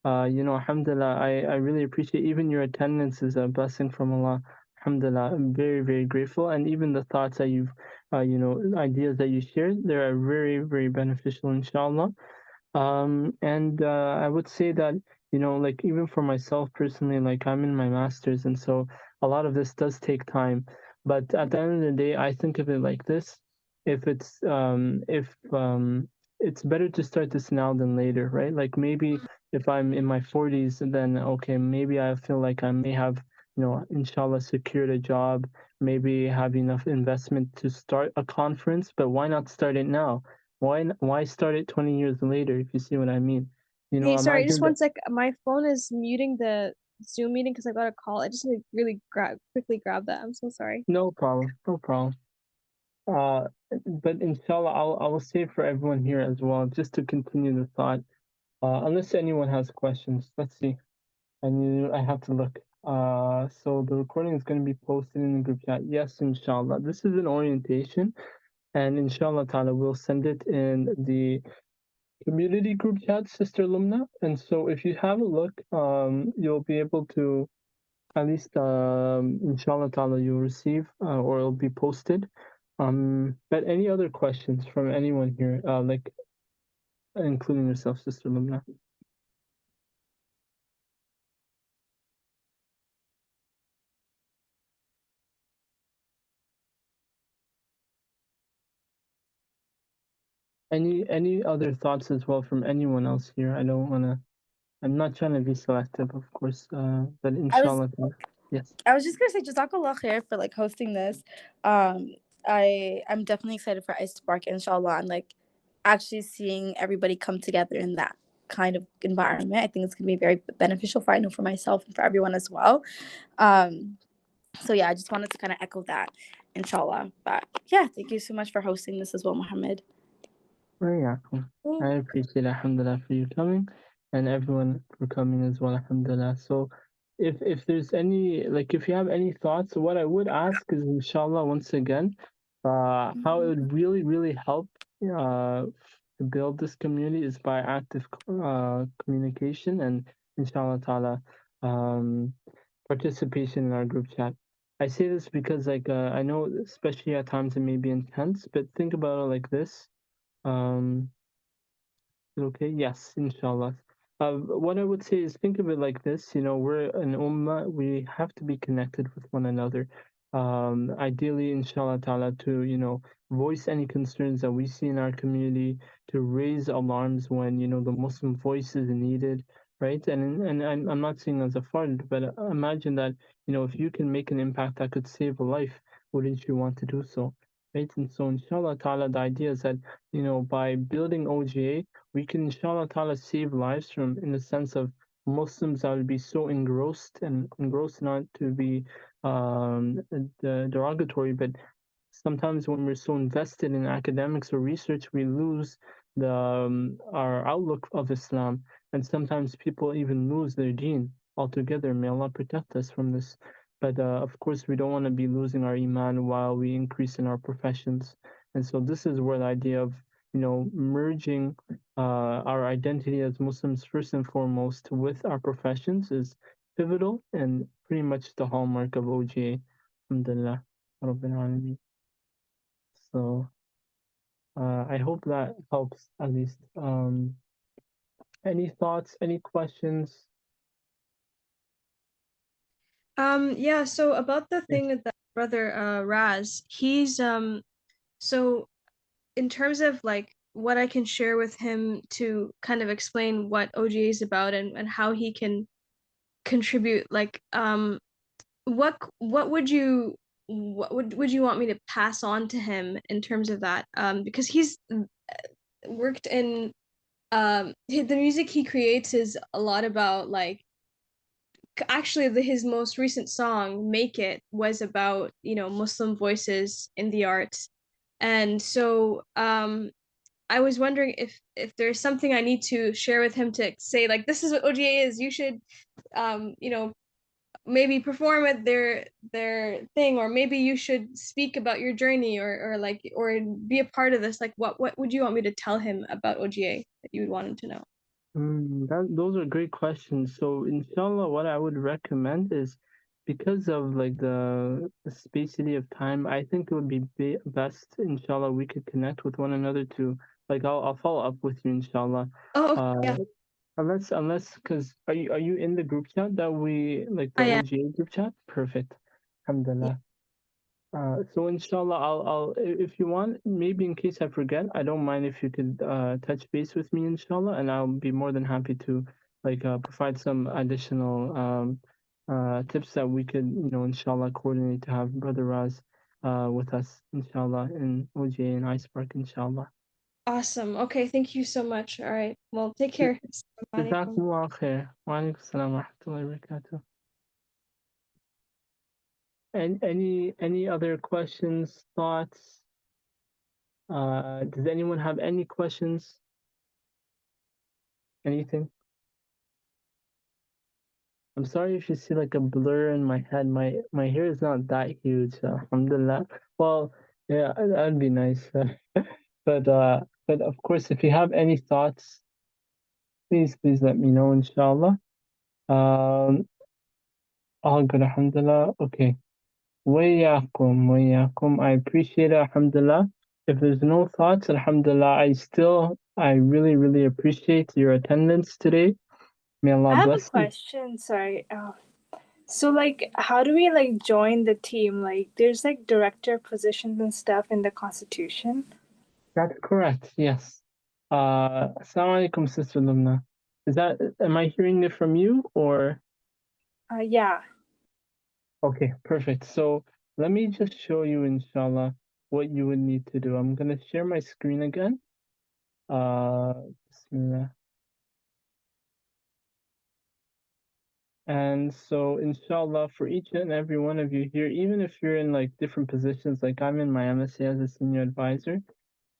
Alhamdulillah, I really appreciate even your attendance is a blessing from Allah. Alhamdulillah, I'm very, very grateful. And even the thoughts that you've, ideas that you shared, they are very, very beneficial, inshallah. And I would say that, like even for myself personally, like I'm in my master's, and so a lot of this does take time. But at the end of the day, I think of it like this: if it's better to start this now than later, right? Like maybe if I'm in my 40s, then okay, maybe I feel like I may have, inshallah, secured a job, maybe have enough investment to start a conference, but why not start it now? Why start it 20 years later, if you see what I mean? Hey, sorry, just imagine one sec. My phone is muting the Zoom meeting because I got a call. I just need to really quickly grab that. I'm so sorry. No problem, no problem. But inshallah, I will say for everyone here as well, just to continue the thought, unless anyone has questions. Let's see. I have to look. So the recording is going to be posted in the group chat. Yes, inshallah. This is an orientation, and inshallah ta'ala, we'll send it in the community group chat, Sister Lumna. And so if you have a look, you'll be able to, at least, inshallah ta'ala, you'll receive, or it'll be posted. But any other questions from anyone here, like including yourself, Sister Lumna? Any other thoughts as well from anyone else here? I don't want to. I'm not trying to be selective, of course, but inshallah. Yes. I was just gonna say Jazakallah khair for like hosting this. I'm definitely excited for Ice Spark, inshallah, and like actually seeing everybody come together in that kind of environment. I think it's gonna be very beneficial for, I know, for myself and for everyone as well. So yeah, I just wanted to kind of echo that, inshallah. But yeah, thank you so much for hosting this as well, Mohammed. I appreciate alhamdulillah for you coming, and everyone for coming as well, alhamdulillah. So if there's any, like, if you have any thoughts, what I would ask is, inshallah, once again, how it would really help to build this community is by active communication and inshallah ta'ala participation in our group chat. I say this because, like, I know especially at times it may be intense, but think about it like this. Okay, yes, inshallah. What I would say is, think of it like this, we're an ummah, we have to be connected with one another. Ideally, inshallah ta'ala, to, voice any concerns that we see in our community, to raise alarms when, the Muslim voice is needed, right? And I'm not saying as a fard, but imagine that, if you can make an impact that could save a life, wouldn't you want to do so? Right? And so, inshallah ta'ala, the idea is that, by building OGA, we can inshallah ta'ala save lives from, in the sense of Muslims that would be so engrossed, and engrossed not to be derogatory, but sometimes when we're so invested in academics or research, we lose our outlook of Islam, and sometimes people even lose their deen altogether. May Allah protect us from this. But of course, we don't want to be losing our iman while we increase in our professions. And so this is where the idea of merging our identity as Muslims first and foremost with our professions is pivotal and pretty much the hallmark of OGA. Alhamdulillah. Rabbil Alameen. So I hope that helps at least. Any thoughts, any questions? Yeah, so about the thing that brother Raz, he's so in terms of like what I can share with him to kind of explain what OGA is about and how he can contribute, like what would you want me to pass on to him in terms of that, because he's worked in the music he creates is a lot about, like, actually his most recent song Make It was about Muslim voices in the arts. And so I was wondering if there's something I need to share with him to say, like, this is what OGA is, you should maybe perform at their thing, or maybe you should speak about your journey, or like, or be a part of this. Like, what would you want me to tell him about OGA that you would want him to know? Those are great questions. So inshallah, what I would recommend is, because of like the spacity of time, I think it would be best, inshallah, we could connect with one another to, like, I'll follow up with you, inshallah. Oh, okay, yeah. Unless, because are you in the group chat that we, like, the OGA group chat? Perfect. Alhamdulillah. So inshallah, I'll if you want, maybe in case I forget, I don't mind if you could touch base with me, inshallah, and I'll be more than happy to, like, provide some additional tips that we could, inshallah, coordinate to have Brother Raz with us, inshallah, in OGA and Iceberg, inshallah. Awesome. Okay, thank you so much. All right. Well, take care. Jazakumullah khair. Wa alaikum assalam wa rahmatullahi wa barakatuh. And any other questions, thoughts? Does anyone have any questions? Anything? I'm sorry if you see like a blur in my head. My hair is not that huge, alhamdulillah. Well, yeah, that'd be nice. But of course, if you have any thoughts, please let me know, inshallah. All good, alhamdulillah. Okay. Wayakum. I appreciate it, alhamdulillah. If there's no thoughts, alhamdulillah, I really, really appreciate your attendance today. May Allah I have a bless you. question. Sorry. So, like, how do we like join the team? Like, there's like director positions and stuff in the Constitution. That's correct. Yes. Assalamu alaikum, Sister Lumna. Am I hearing it from you or? Yeah. Okay, perfect. So let me just show you, inshallah, what you would need to do. I'm gonna share my screen again. Bismillah. And so, inshallah, for each and every one of you here, even if you're in like different positions, like I'm in my MSA as a senior advisor,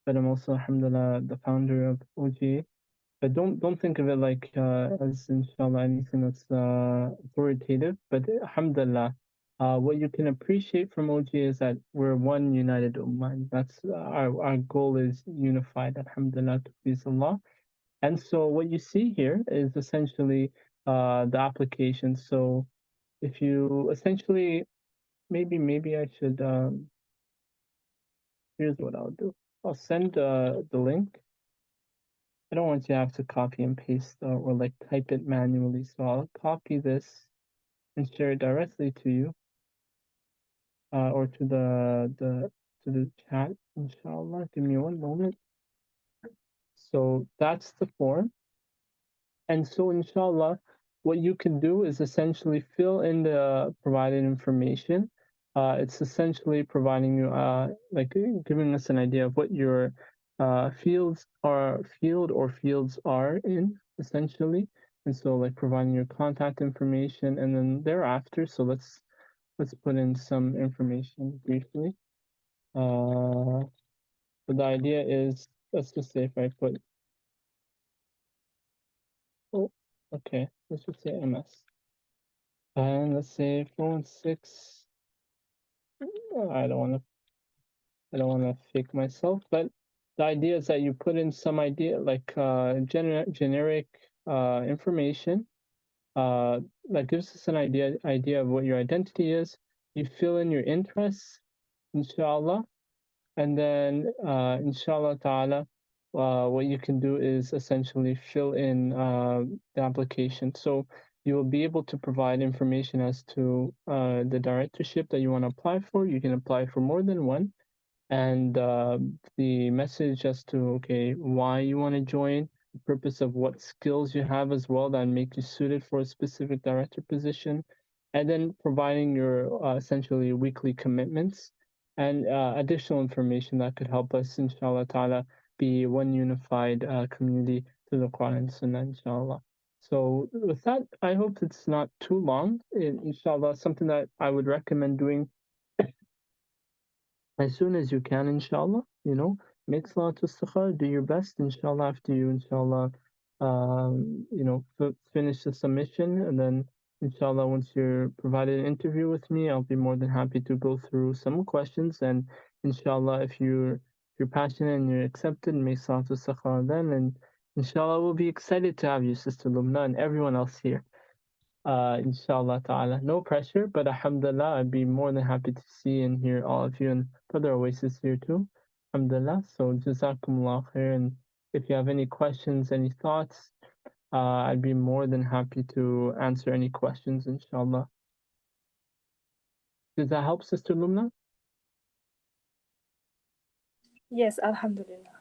but I'm also, alhamdulillah, the founder of OGA. But don't think of it like as inshallah anything that's authoritative. But alhamdulillah, what you can appreciate from OGA is that we're one united ummah. That's our goal is unified. Alhamdulillah, to please Allah. And so what you see here is essentially the application. So if you essentially maybe I should here's what I'll do. I'll send the link. I don't want you to have to copy and paste or like type it manually. So I'll copy this and share it directly to you or to the chat, inshallah. Give me one moment. So that's the form. And so inshallah, what you can do is essentially fill in the provided information. It's essentially providing you like giving us an idea of what your fields are in essentially, and so like providing your contact information, and then thereafter. So let's put in some information briefly. But the idea is, let's just say if I put, oh, okay, let's just say MS, and let's say 416. I don't want to fake myself, but the idea is that you put in some idea like generic information that gives us an idea of what your identity is. You fill in your interests, inshallah, and then inshallah ta'ala, what you can do is essentially fill in the application. So you will be able to provide information as to the directorship that you want to apply for. You can apply for more than one, and the message as to why you want to join, the purpose of what skills you have as well that make you suited for a specific director position, and then providing your essentially weekly commitments and additional information that could help us, inshallah ta'ala, be one unified community to the Quran and Sunnah, inshallah. So with that, I hope it's not too long. Inshallah, something that I would recommend doing as soon as you can, inshallah, make salat istikhara, do your best, inshallah, after you, inshallah, finish the submission, and then, inshallah, once you're provided an interview with me, I'll be more than happy to go through some questions, and inshallah, if you're passionate and you're accepted, make salat istikhara then, and inshallah, we'll be excited to have you, Sister Lumna, and everyone else here. Inshallah ta'ala. No pressure, but alhamdulillah, I'd be more than happy to see and hear all of you, and Brother Oasis here too. Alhamdulillah. So jazakumullah khair, and if you have any questions, any thoughts, I'd be more than happy to answer any questions, inshallah. Does that help, Sister Lumna? Yes, alhamdulillah.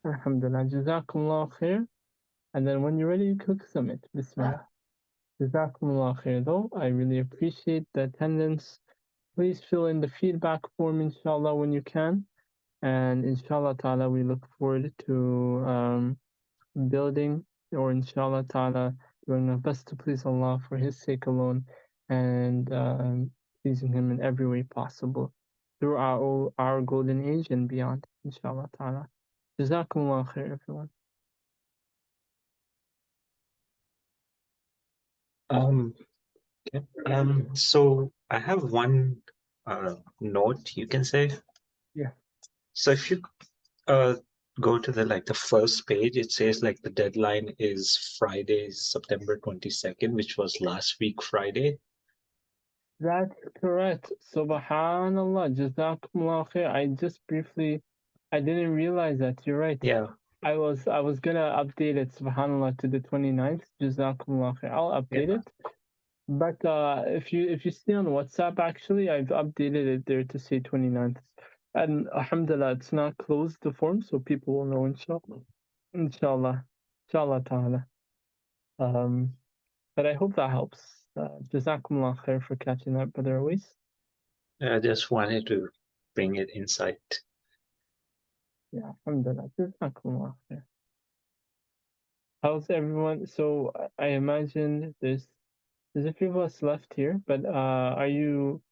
Alhamdulillah. Jazakumullah khair. And then when you're ready, you click submit. Bismillah. Jazakumullah khair though. I really appreciate the attendance. Please fill in the feedback form, inshallah, when you can. And inshallah ta'ala, we look forward to building, or inshallah ta'ala, doing our best to please Allah for His sake alone, and pleasing Him in every way possible through our golden age and beyond, inshallah ta'ala. Jazakumullah khair, everyone. Okay. So I have one note, you can say. Yeah. So if you go to the first page, it says like the deadline is Friday, September 22nd, which was last week Friday. That's correct. Subhanallah. Jazakumullah khair. I didn't realize that. You're right. Yeah. I was gonna update it, subhanallah, to the 29th. Jazakumullah khair. I'll update Yeah. it. But if you see on WhatsApp, actually, I've updated it there to say 29th. And alhamdulillah, it's not closed the form, so people will know, inshallah. Inshallah. Inshallah ta'ala. But I hope that helps. Jazakumullah khair for catching that, Brother Awais. I just wanted to bring it insight. Yeah, alhamdulillah. Jazakumullah khair. How's everyone? So I imagine there's a few of us left here, but are you?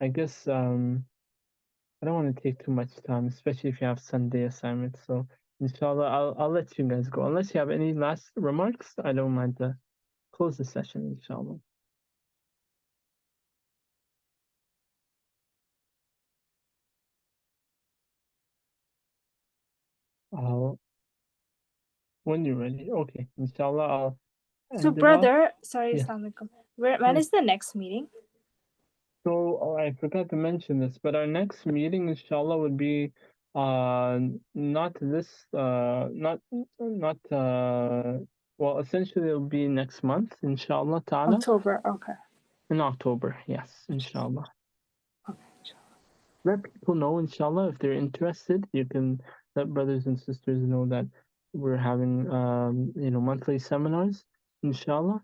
I guess I don't want to take too much time, especially if you have Sunday assignments. So inshallah, I'll let you guys go. Unless you have any last remarks, I don't mind to close the session, inshallah. When you're ready. Okay, inshallah, I'll So, end it off. brother, sorry, Yes. Assalamu alaikum. When is the next meeting? So I forgot to mention this, but our next meeting, inshallah, would be not this well, essentially it'll be next month, inshallah ta'ala. October, okay. In October, yes, inshallah. Okay. Let people know, inshallah, if they're interested. You can let brothers and sisters know that we're having monthly seminars, inshallah,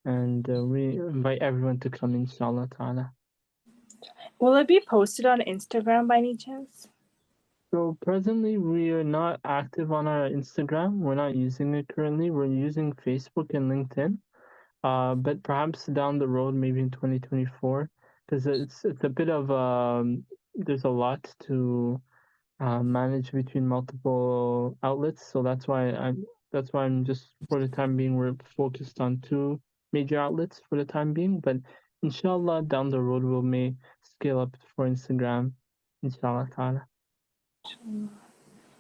and we invite everyone to come, inshallah ta'ala. Will it be posted on Instagram by any chance? So presently we are not active on our Instagram. We're not using it currently. We're using Facebook and LinkedIn. But perhaps down the road, maybe in 2024, because it's a bit of there's a lot to manage between multiple outlets. So that's why I'm just, for the time being, we're focused on 2 major outlets for the time being. But inshallah, down the road we may scale up for Instagram, inshallah ta'ala.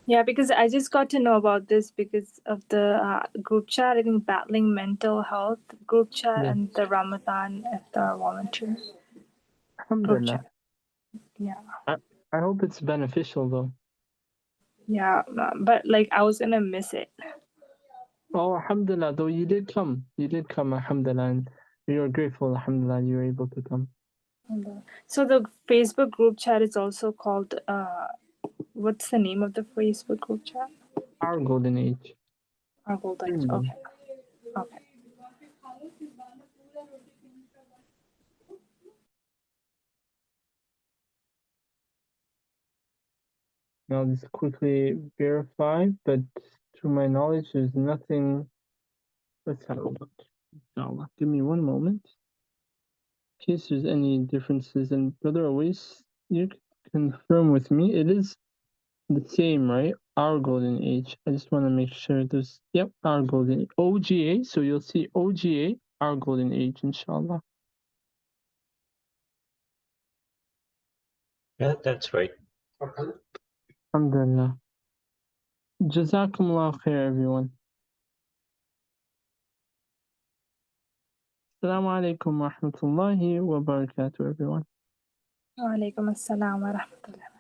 Yeah, because I just got to know about this because of the group chat. I think battling mental health group chat and the Ramadan Iftar volunteer group Alhamdulillah. chat. Yeah. I hope it's beneficial though. Yeah, but like I was gonna miss it. Oh, alhamdulillah, though you did come. You did come, alhamdulillah, and we are grateful, alhamdulillah, you were able to come. So the Facebook group chat is also called what's the name of the Facebook group chat? Our golden age. Our golden age. Okay. Okay. Now this quickly verify, but to my knowledge, there's nothing. Let's have a look. Inshallah. Give me one moment. In case there's any differences, and Brother Awais, you can confirm with me, it is the same, right? Our golden age. I just want to make sure there's, yep, our golden age. OGA, so you'll see OGA, our golden age, inshallah. Yeah, that's right. Alhamdulillah. Jazakumullah khair, everyone. Assalamu alaikum wa rahmatullahi wa barakatuh, everyone. Wa alaikum assalam wa rahmatullah.